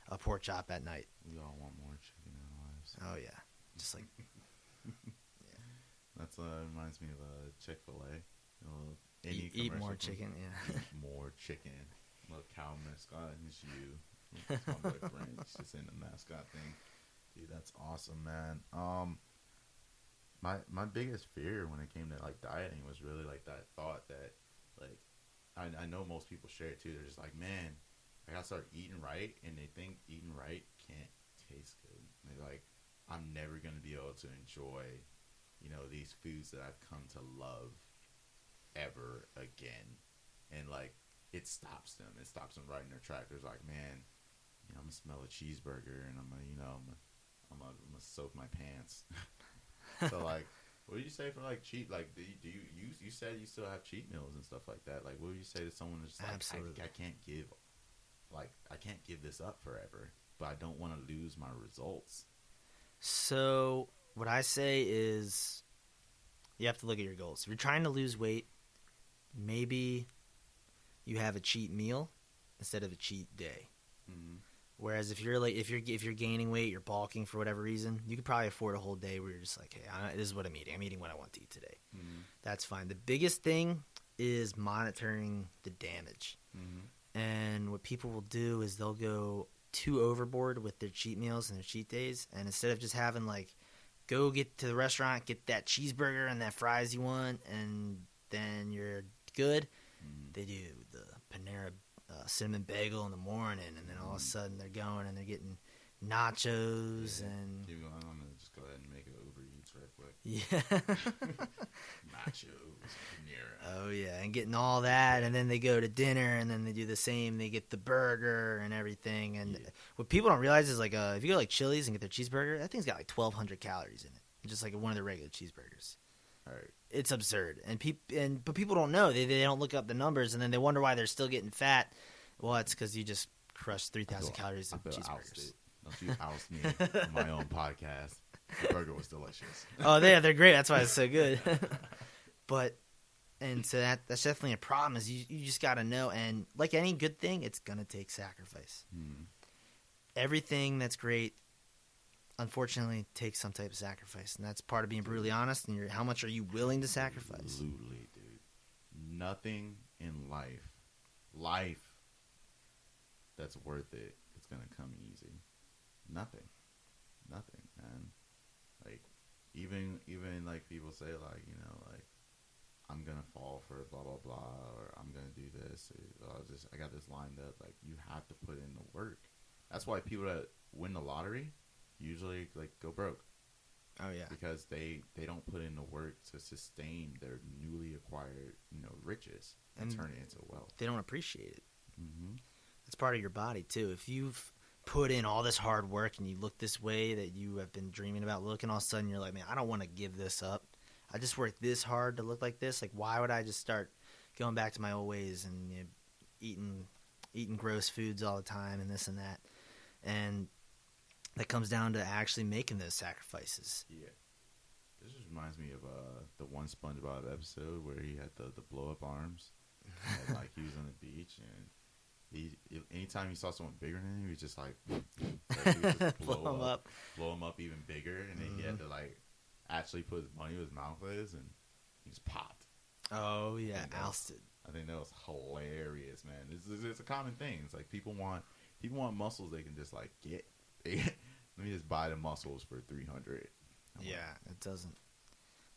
a pork chop at night. We all want more chicken in our lives. Oh yeah, just like yeah. That's reminds me of Chick-fil-A. Eat more chicken, yeah. Eat more chicken. Little cow mascot, and it's you. It's my boyfriend. He's just in the mascot thing. Dude, that's awesome, man. My biggest fear when it came to like dieting was really like that thought that like I know most people share it too. They're just like, man, I gotta start eating right, and they think eating right can't taste good. And they're like, I'm never gonna be able to enjoy, these foods that I've come to love ever again. And like it stops them. It stops them right in their track. They're like, man, I'm gonna smell a cheeseburger, and I'm gonna soak my pants. So like, what do you say for like cheat? Like, do you said you still have cheat meals and stuff like that? Like, what would you say to someone who's like, absolutely, I can't give this up forever, but I don't want to lose my results. So what I say is, you have to look at your goals. If you're trying to lose weight, maybe you have a cheat meal instead of a cheat day. Mm-hmm. Whereas if you're gaining weight, you're bulking for whatever reason, you could probably afford a whole day where you're just like, hey, this is what I'm eating. I'm eating what I want to eat today. Mm-hmm. That's fine. The biggest thing is monitoring the damage. Mm-hmm. And what people will do is they'll go too overboard with their cheat meals and their cheat days. And instead of just having like, go get to the restaurant, get that cheeseburger and that fries you want, and then you're good, they do the Panera cinnamon bagel in the morning, and then all of a sudden they're going and they're getting nachos and. I'm gonna just go ahead and make an Uber Eats right quick. Yeah. Nachos, Panera. Oh yeah, and getting all that, and then they go to dinner, and then they do the same. They get the burger and everything. And what people don't realize is like, if you go like Chili's and get their cheeseburger, that thing's got like 1,200 calories in it, just like one of their regular cheeseburgers. Right. It's absurd, but people don't know. They don't look up the numbers, and then they wonder why they're still getting fat. Well, it's because you just crushed 3,000 calories of cheeseburgers. Ousted. Don't you oust me on my own podcast? The burger was delicious. Oh, they're great. That's why it's so good. So that's definitely a problem. Is you just got to know, and like any good thing, it's gonna take sacrifice. Everything that's great, unfortunately, takes some type of sacrifice, and that's part of being brutally honest. And how much are you willing to sacrifice? Absolutely, dude. Nothing in life that's worth it, it's gonna come easy. Nothing, man. Like even like people say like like I'm gonna fall for blah blah blah, or I'm gonna do this. I got this lined up. Like you have to put in the work. That's why people that win the lottery usually like go broke. Oh yeah, because they don't put in the work to sustain their newly acquired riches and turn it into wealth. They don't appreciate it. Mm-hmm. It's part of your body too. If you've put in all this hard work and you look this way that you have been dreaming about looking, all of a sudden you're like, man, I don't want to give this up. I just worked this hard to look like this. Like, why would I just start going back to my old ways and eating eating gross foods all the time and this and that. And that comes down to actually making those sacrifices. Yeah. This just reminds me of the one SpongeBob episode where he had the blow up arms. And, like, he was on the beach, and anytime he saw someone bigger than him, he was just like he would just blow him up even bigger, and then he had to like actually put his money where his mouth is, and he just popped. Oh yeah, ousted. I think that was hilarious, man. It's a common thing. It's like people want muscles they can just like get. Let me just buy the muscles for $300. Yeah, it doesn't.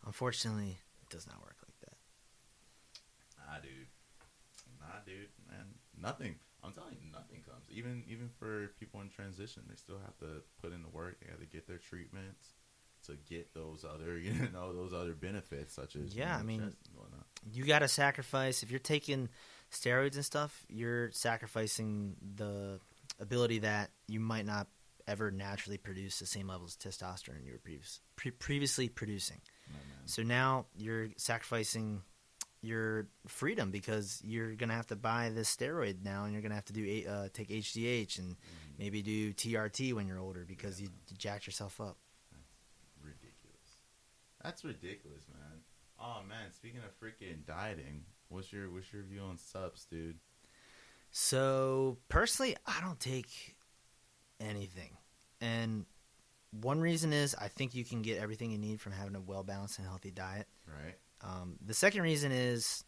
Unfortunately, it does not work like that. Nah, dude, man. Nothing. I'm telling you, nothing comes. Even for people in transition, they still have to put in the work. They have to get their treatments to get those other benefits, such as I mean, you got to sacrifice. If you're taking steroids and stuff, you're sacrificing the ability that you might not ever naturally produce the same levels of testosterone you were previously producing. So now you're sacrificing your freedom because you're going to have to buy this steroid now, and you're going to have to do take HGH and maybe do TRT when you're older because you jacked yourself up. That's ridiculous, man. Oh, man, speaking of freaking dieting, what's your view on subs, dude? So, personally, I don't take anything. And one reason is I think you can get everything you need from having a well-balanced and healthy diet. Right. The second reason is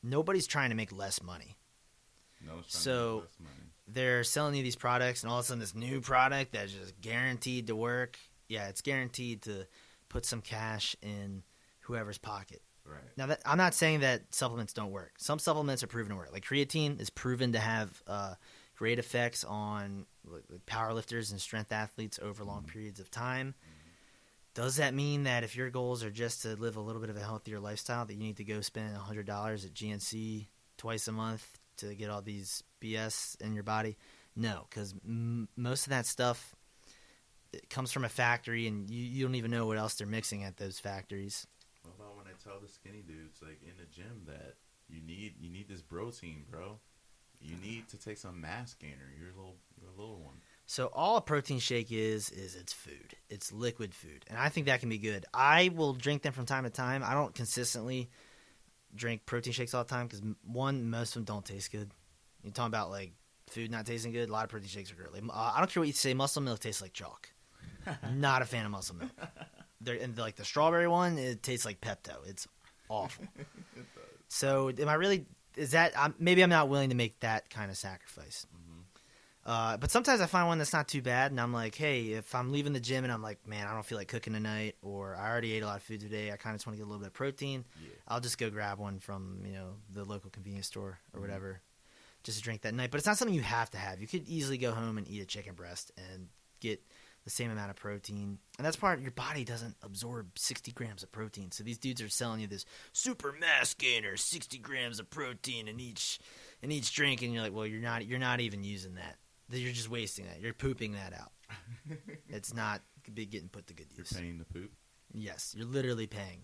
nobody's trying to make less money. So they're selling you these products, and all of a sudden this new product that's just guaranteed to work. Yeah, it's guaranteed to put some cash in whoever's pocket. Right. Now, I'm not saying that supplements don't work. Some supplements are proven to work. Like creatine is proven to have great effects on powerlifters and strength athletes over long periods of time. Does that mean that if your goals are just to live a little bit of a healthier lifestyle, that you need to go spend $100 at GNC twice a month to get all these BS in your body? No, because most of that stuff it comes from a factory, and you don't even know what else they're mixing at those factories. What about when I tell the skinny dudes like in the gym that you need this protein, bro? You need to take some mass gainer. You're a little one. So all a protein shake is it's food. It's liquid food. And I think that can be good. I will drink them from time to time. I don't consistently drink protein shakes all the time because, one, most of them don't taste good. You're talking about, like, food not tasting good? A lot of protein shakes are good. Like, I don't care what you say. Muscle milk tastes like chalk. Not a fan of muscle milk. And, like, the strawberry one, it tastes like Pepto. It's awful. So am I really – is that – maybe I'm not willing to make that kind of sacrifice. But sometimes I find one that's not too bad, and I'm like, hey, if I'm leaving the gym and I'm like, man, I don't feel like cooking tonight, or I already ate a lot of food today, I kind of just want to get a little bit of protein, I'll just go grab one from, the local convenience store or whatever, just to drink that night. But it's not something you have to have. You could easily go home and eat a chicken breast and get the same amount of protein. And that's part, your body doesn't absorb 60 grams of protein. So these dudes are selling you this super mass gainer, 60 grams of protein in each drink, and you're like, well, you're not even using that. You're just wasting that. You're pooping that out. It's not getting put to good use. You're paying to poop? Yes, you're literally paying.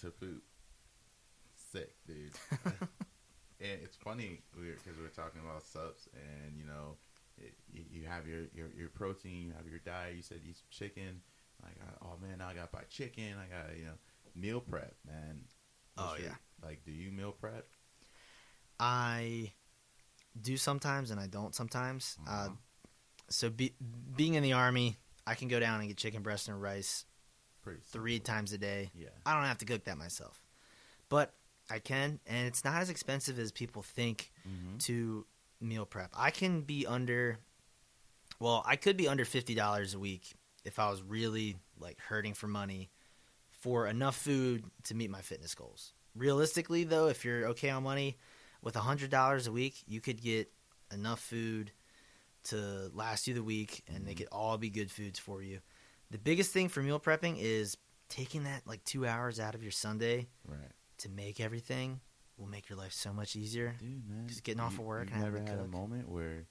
To poop. Sick, dude. And it's funny because we're talking about subs, and, you have your protein, you have your diet. You said eat some chicken. Like, oh, man, now I got to buy chicken. I got to, meal prep, man. Do you meal prep? I do sometimes, and I don't sometimes. So being in the Army, I can go down and get chicken breast and rice 3 times a day. Yeah. I don't have to cook that myself. But I can, and it's not as expensive as people think to meal prep. I could be under $50 a week if I was really like hurting for money for enough food to meet my fitness goals. Realistically, though, if you're okay on money, with $100 a week, you could get enough food to last you the week, and they could all be good foods for you. The biggest thing for meal prepping is taking that like 2 hours out of your Sunday to make everything will make your life so much easier. Dude, man. Just getting off of work and never having to had cook. A moment where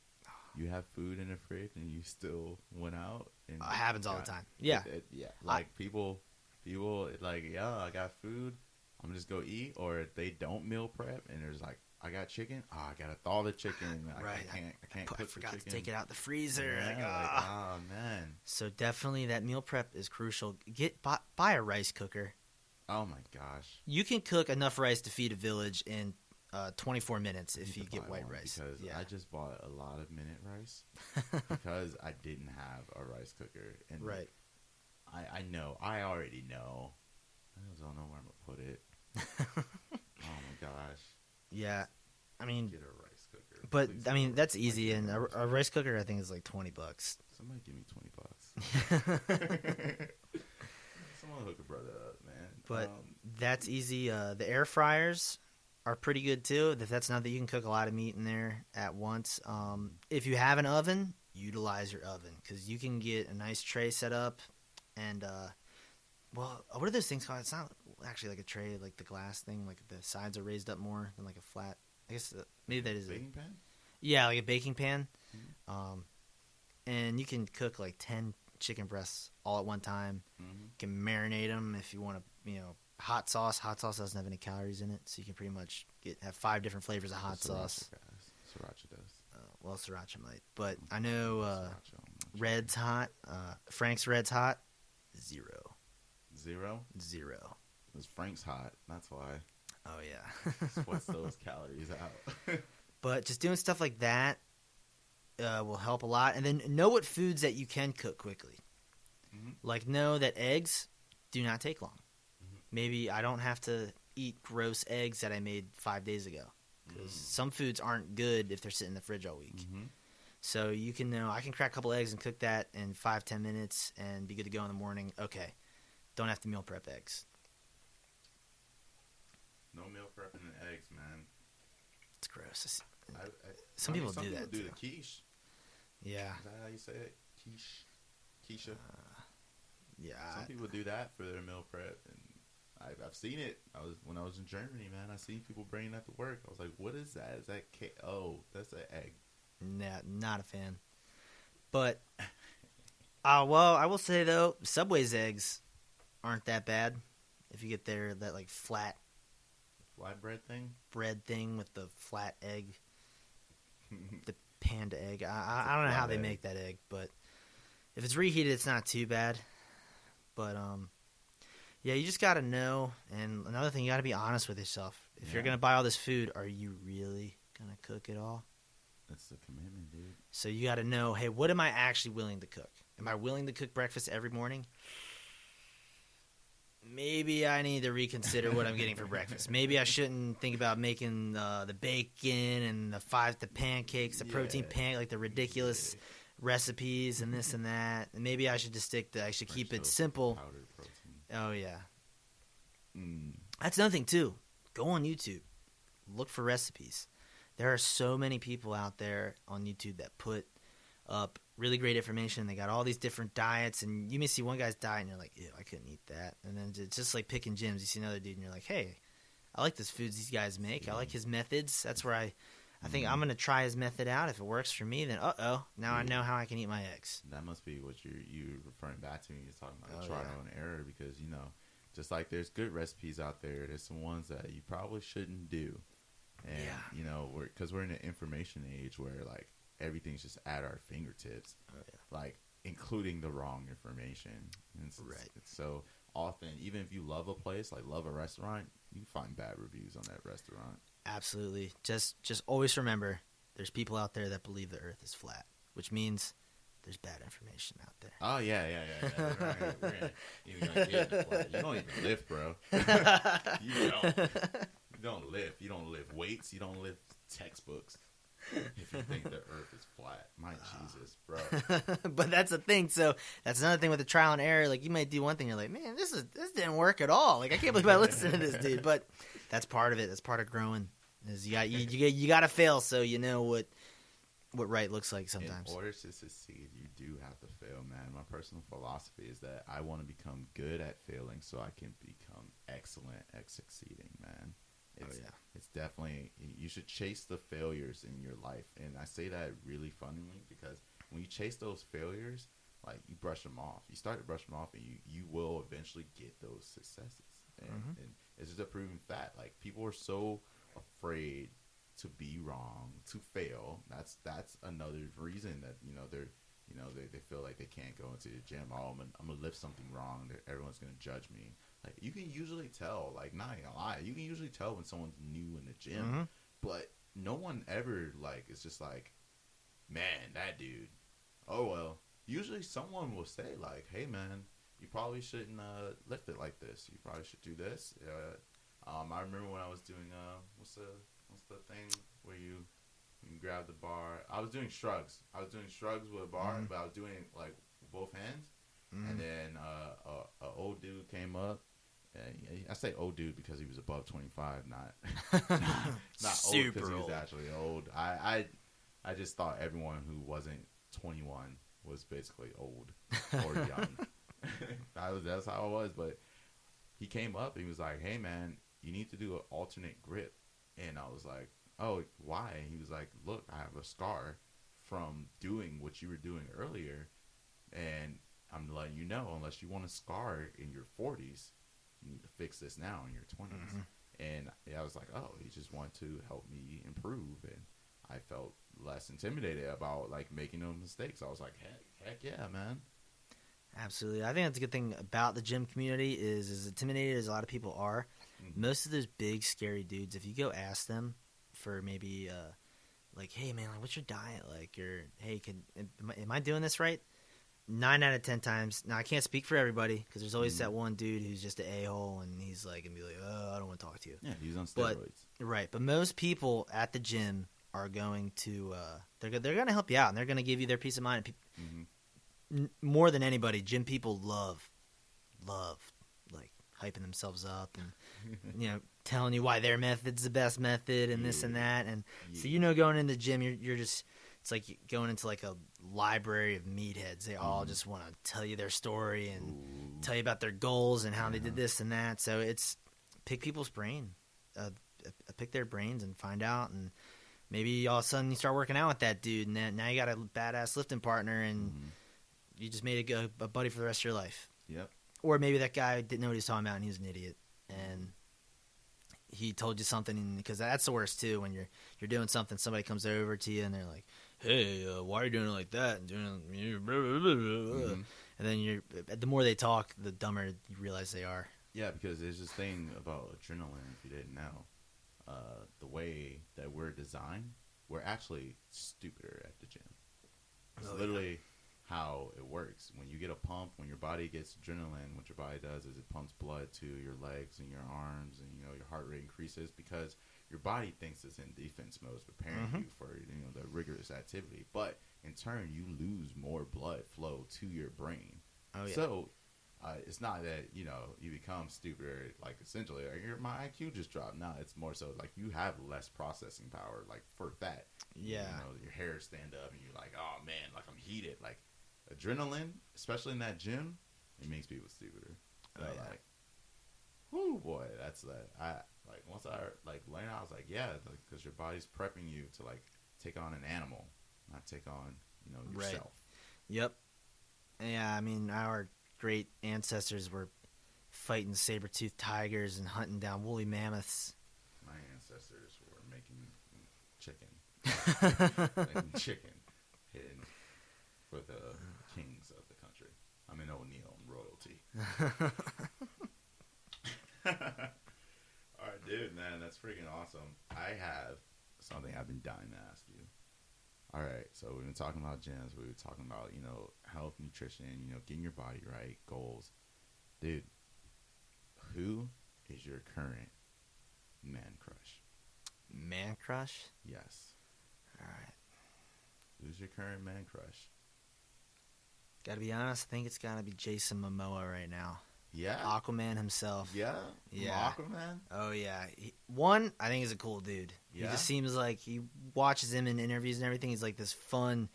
you have food in the fridge and you still went out? And it happens all the time. Yeah. Like people like, I got food. I'm just go eat, or they don't meal prep, and there's like, I got chicken. Oh, I gotta thaw the chicken. Right. I can't cook I forgot the to chicken. take it out the freezer. Yeah, oh man. So definitely that meal prep is crucial. Buy a rice cooker. Oh my gosh. You can cook enough rice to feed a village in 24 minutes if you get white rice. Because I just bought a lot of minute rice because I didn't have a rice cooker. And right. I already know. I just don't know where I'm going to put it. Oh my gosh. Yeah. I mean, get a rice cooker. But Please I mean, that's easy. And a rice cooker, I think, is like $20. Somebody give me $20. Someone hook a brother up, man. But that's easy. The air fryers are pretty good too. That's not that you can cook a lot of meat in there at once. If you have an oven, utilize your oven because you can get a nice tray set up. And well, what are those things called? It's not actually like a tray, like the glass thing. Like the sides are raised up more than like a flat. I guess maybe that is baking pan. Yeah, like a baking pan. Mm-hmm. And you can cook like 10 chicken breasts all at one time. Mm-hmm. You can marinate them if you want to, hot sauce. Hot sauce doesn't have any calories in it, so you can pretty much have 5 different flavors of hot sauce. Sriracha does. Well, sriracha might. But I know Red's Hot. Frank's Red's Hot. 0. 0? 0. Because Frank's hot. That's why. Oh, yeah. Sweats those calories out. But just doing stuff like that will help a lot. And then know what foods that you can cook quickly. Mm-hmm. Like know that eggs do not take long. Mm-hmm. Maybe I don't have to eat gross eggs that I made 5 days ago. Because some foods aren't good if they're sitting in the fridge all week. Mm-hmm. So you can know, I can crack a couple eggs and cook that in 5-10 minutes and be good to go in the morning. Okay. Don't have to meal prep eggs. No meal prepping the eggs, man. It's gross. Some people do that. Do the quiche. Yeah. Is that how you say it? Quiche? Quiche? Yeah. Some people do that for their meal prep, and I've seen it. When I was in Germany, man. I seen people bringing that to work. I was like, "What is that? Is that oh, that's an egg." Nah, not a fan. But, well, I will say though, Subway's eggs aren't that bad. If you get that like flat bread thing with the flat egg, the panda egg. I don't know how they make that egg, but if it's reheated, it's not too bad. But yeah, you just got to know. And another thing, you got to be honest with yourself. If you're going to buy all this food, are you really going to cook it all? That's the commitment, dude. So you got to know, hey, what am I actually willing to cook? Am I willing to cook breakfast every morning? Maybe I need to reconsider what I'm getting for breakfast. Maybe I shouldn't think about making the bacon and the pancakes, the protein like the ridiculous recipes and this and that. And maybe I should just keep it simple. Powdered protein. Oh, yeah. That's another thing, too. Go on YouTube. Look for recipes. There are so many people out there on YouTube that put up really great information. They got all these different diets, and you may see one guy's diet, and you're like, ew, I couldn't eat that. And then it's just like picking gyms. You see another dude, and you're like, hey, I like these foods these guys make. I like his methods. That's where I think I'm going to try his method out. If it works for me, then now I know how I can eat my eggs. That must be what you're referring back to when you're talking about the trial and error, because, just like there's good recipes out there, there's some ones that you probably shouldn't do. And, because we're in an information age where, like, everything's just at our fingertips, like, including the wrong information. And it's so often, even if you love a place, like love a restaurant, you can find bad reviews on that restaurant. Absolutely. Just always remember, there's people out there that believe the earth is flat, which means there's bad information out there. Oh, yeah. You don't even lift, bro. You don't lift. You don't lift weights. You don't lift textbooks. If you think the earth is flat. My Jesus, bro. But that's the thing. So that's another thing with the trial and error. Like, you might do one thing, you're like, man, this didn't work at all. Like, I can't believe I listened to this dude. But that's part of it. That's part of growing. Is you got to fail so you know what right looks like sometimes. In order to succeed, you do have to fail, man. My personal philosophy is that I want to become good at failing so I can become excellent at succeeding, man. It's definitely, you should chase the failures in your life. And I say that really funnily because when you chase those failures, like, you brush them off. You start to brush them off, and you will eventually get those successes. And it's just a proven fact. Like, people are so afraid to be wrong, to fail. That's another reason that they feel like they can't go into the gym. Oh, I'm gonna lift something wrong. That everyone's gonna judge me. Like you can usually tell. Like not gonna lie, you can usually tell when someone's new in the gym, but no one ever like it's just like, man, that dude. Oh well. Usually someone will say like, hey man, you probably shouldn't lift it like this. You probably should do this. I remember when I was doing what's the thing where you grab the bar. I was doing shrugs. I was doing shrugs with a bar, but I was doing it like with both hands. And then a old dude came up. And I say old dude because he was above 25, not old because he was actually old. I just thought everyone who wasn't 21 was basically old or young. That's how it was. But he came up and he was like, "Hey man, you need to do an alternate grip." And I was like, "Oh, why?" And he was like, "Look, I have a scar from doing what you were doing earlier, and I'm letting you know, unless you want a scar in your 40s, you need to fix this now in your 20s." And I was like, "Oh, he just wanted to help me improve," and I felt less intimidated about like making those mistakes. I was like, heck yeah, man. Absolutely. I think that's a good thing about the gym community is as intimidated as a lot of people are, most of those big, scary dudes, if you go ask them for maybe, like, hey, man, like, what's your diet like? Or, hey, am I doing this right? 9 out of 10 times. Now, I can't speak for everybody because there's always that one dude who's just an a-hole and he's like, and be like, oh, I don't want to talk to you. Yeah, he's on steroids. Right. But most people at the gym are going to, they're going to help you out and they're going to give you their peace of mind. More than anybody, gym people love like hyping themselves up and telling you why their method's the best method and this and that, and so going in the gym, you're just, it's like going into like a library of meatheads. They all just want to tell you their story and tell you about their goals and how they did this and that. So it's pick people's brain, pick their brains and find out, and maybe all of a sudden you start working out with that dude, and then now you got a badass lifting partner and. You just made a buddy for the rest of your life. Yep. Or maybe that guy didn't know what he was talking about and he was an idiot. And he told you something, because that's the worst too, when you're doing something, somebody comes over to you and they're like, hey, why are you doing it like that? And doing and then the more they talk, the dumber you realize they are. Yeah, because there's this thing about adrenaline, if you didn't know. The way that we're designed, we're actually stupider at the gym. It's literally... how it works. When you get a pump, when your body gets adrenaline, what your body does is it pumps blood to your legs and your arms, and your heart rate increases because your body thinks it's in defense mode, preparing you for the rigorous activity. But in turn, you lose more blood flow to your brain. Oh yeah. So it's not that you become stupider. Like essentially, like my IQ just dropped. No, it's more so like you have less processing power. Like for that, yeah, your hair stand up and you're like, oh man, like I'm heated. Like adrenaline, especially in that gym, it makes people stupider. So like, whoo boy, that's that. I like once I like learned, I was like, yeah, because your body's prepping you to like take on an animal, not take on yourself. Right. Yep. Yeah, I mean our great ancestors were fighting saber-toothed tigers and hunting down woolly mammoths. My ancestors were making chicken. Making chicken hidden for the kings of the country. I'm in O'Neill royalty. All right, dude, man, that's freaking awesome. I have something I've been dying to ask you. All right, so we've been talking about gyms. We've been talking about, health, nutrition, getting your body right, goals. Dude, who is your current man crush? Man crush? Yes. All right. Who's your current man crush? Gotta be honest, I think it's gotta be Jason Momoa right now. Yeah? Aquaman himself. Yeah? Yeah. Aquaman? Oh, yeah. I think he's a cool dude. Yeah? He just seems like, he watches him in interviews and everything, he's like this fun,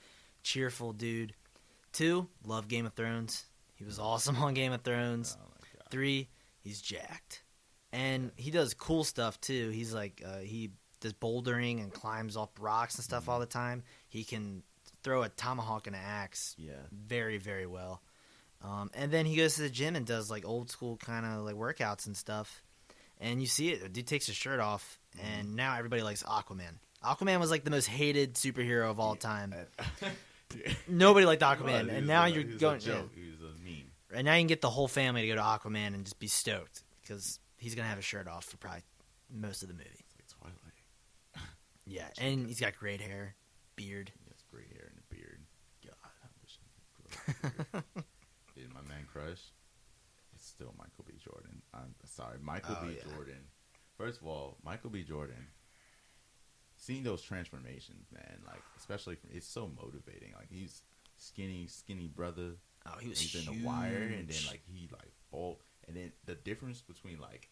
cheerful dude. 2, love Game of Thrones. He was awesome on Game of Thrones. Oh, my God. 3, he's jacked. And he does cool stuff, too. He's like, he does bouldering and climbs up rocks and stuff all the time. He can throw a tomahawk and an axe very, very well. And then he goes to the gym and does like old school kind of like workouts and stuff. And you see it. The dude takes his shirt off, and now everybody likes Aquaman. Aquaman was like the most hated superhero of all time. Yeah. Nobody liked Aquaman, He and was now a- you're he was going. a joke. He was a meme. And now you can get the whole family to go to Aquaman and just be stoked because he's gonna have his shirt off for probably most of the movie. It's like Twilight. Yeah, and he's got great hair, beard. He has gray hair and a beard. God, I wish I could grow a beard. Dude, my man crush, it's still Michael B. Jordan. I'm sorry, Michael B. Jordan. First of all, Michael B. Jordan. Seeing those transformations, man, like especially it's so motivating. Like he's skinny brother. Oh, he was he's huge. in the wire, and then like he like bulk, and then the difference between like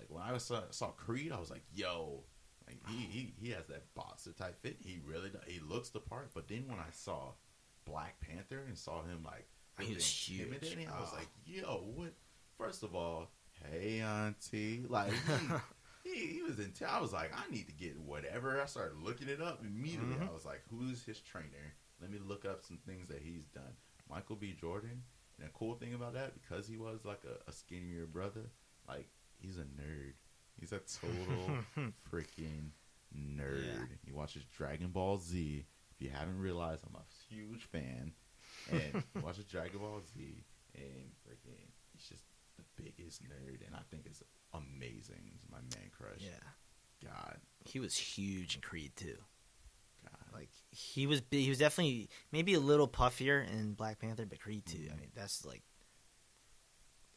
when I saw Creed, I was like, yo, like he has that boxer type fit. He really does. He looks the part. But then when I saw Black Panther and saw him like he was huge. I was like, yo, what? First of all, hey auntie, like he was in town. I was like, I need to get whatever. I started looking it up immediately. I was like, who's his trainer? Let me look up some things that he's done. Michael B. Jordan. And the cool thing about that, because he was like a skinnier brother, like he's a nerd. He's a total freaking nerd. Yeah. He watches Dragon Ball Z. If you haven't realized, I'm a huge fan. And he watches Dragon Ball Z, and freaking, he's just the biggest nerd. And I think it's amazing. He's my man crush. Yeah. God. He was huge in Creed too. God. Like he was big. He was definitely maybe a little puffier in Black Panther, but Creed too. I mean, that's like.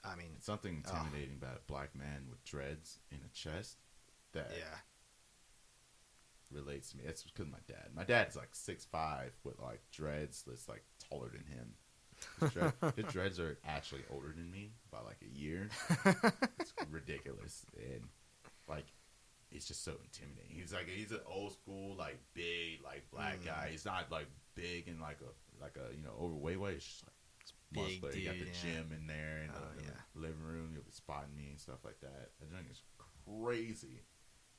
I mean, it's something intimidating about a black man with dreads in a chest that relates to me. It's because my dad's like 6'5" with like dreads that's like taller than him. His dreads are actually older than me by like a year. It's ridiculous, and like it's just so intimidating. He's an old school like big like black guy. He's not like big and like a overweight way. It's just like big muscular. Dude, you got the gym in there and the living room. You'll be spotting me and stuff like that. That thing is crazy.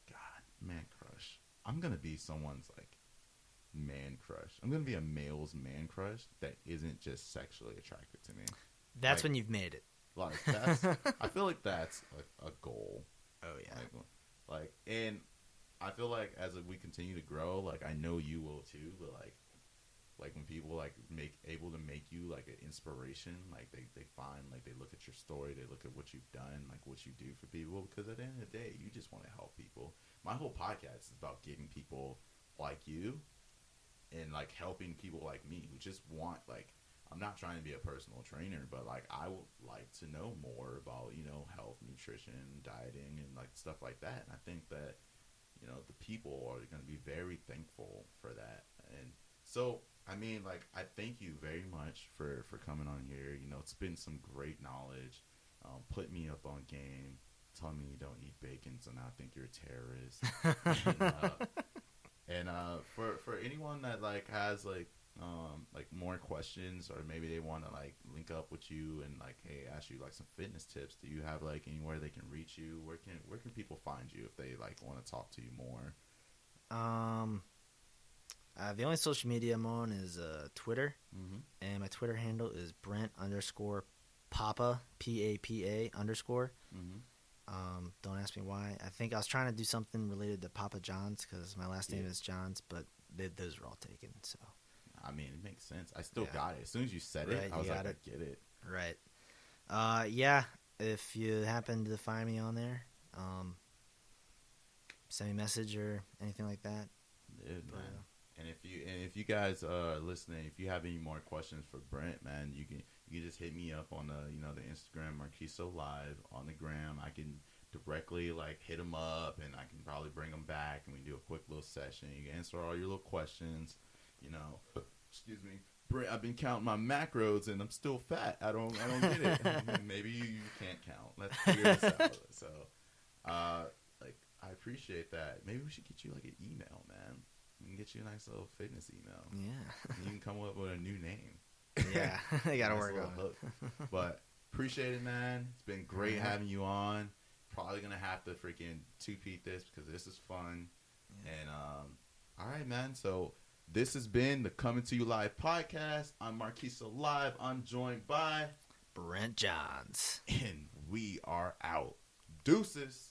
God, man crush. I'm gonna be someone's like man crush. I'm gonna be a male's man crush that isn't just sexually attracted to me. That's when you've made it. Like that's. I feel like that's a goal. Oh yeah. Like, and I feel like as we continue to grow, like I know you will too. But like when people like able to make you like an inspiration, like they find like they look at your story, they look at what you've done, like what you do for people. Because at the end of the day, you just want to help people. My whole podcast is about getting people like you and like helping people like me who just want like. I'm not trying to be a personal trainer, but like I would like to know more about health, nutrition, dieting, and like stuff like that. And I think that the people are going to be very thankful for that. And so I mean, like I thank you very much for coming on here. It's been some great knowledge. Put me up on game. Tell me you don't eat bacon, so now I think you're a terrorist. and for anyone that like has like more questions, or maybe they want to like link up with you and like ask you like some fitness tips, do you have like anywhere they can reach you? Where can people find you if they like want to talk to you more? The only social media I'm on is Twitter, and my Twitter handle is Brent_Papa PAPA _. Don't ask me why. I think I was trying to do something related to Papa John's because my last name is Johns, but those were all taken. So I mean, it makes sense. I still got it. As soon as you said it, I was like, I get it. Right. Yeah, if you happen to find me on there, send me a message or anything like that. Dude, man. And if you guys are listening, if you have any more questions for Brent, man, you can just hit me up on the Instagram, MarquisSoLive on the gram. I can directly like hit him up, and I can probably bring him back, and we can do a quick little session. You can answer all your little questions. Excuse me, Brent, I've been counting my macros and I'm still fat. I don't get it. Maybe you can't count. Let's figure this out. So, like, I appreciate that. Maybe we should get you like an email, man. We can get you a nice little fitness email. Yeah. And you can come up with a new name. Yeah, I gotta work on it. But appreciate it, man. It's been great having you on. Probably gonna have to freaking two-peat this because this is fun. Yeah. And all right, man. So. This has been the Coming to You Live podcast. I'm MarquisSoLive. I'm joined by Brent Johns. And we are out. Deuces.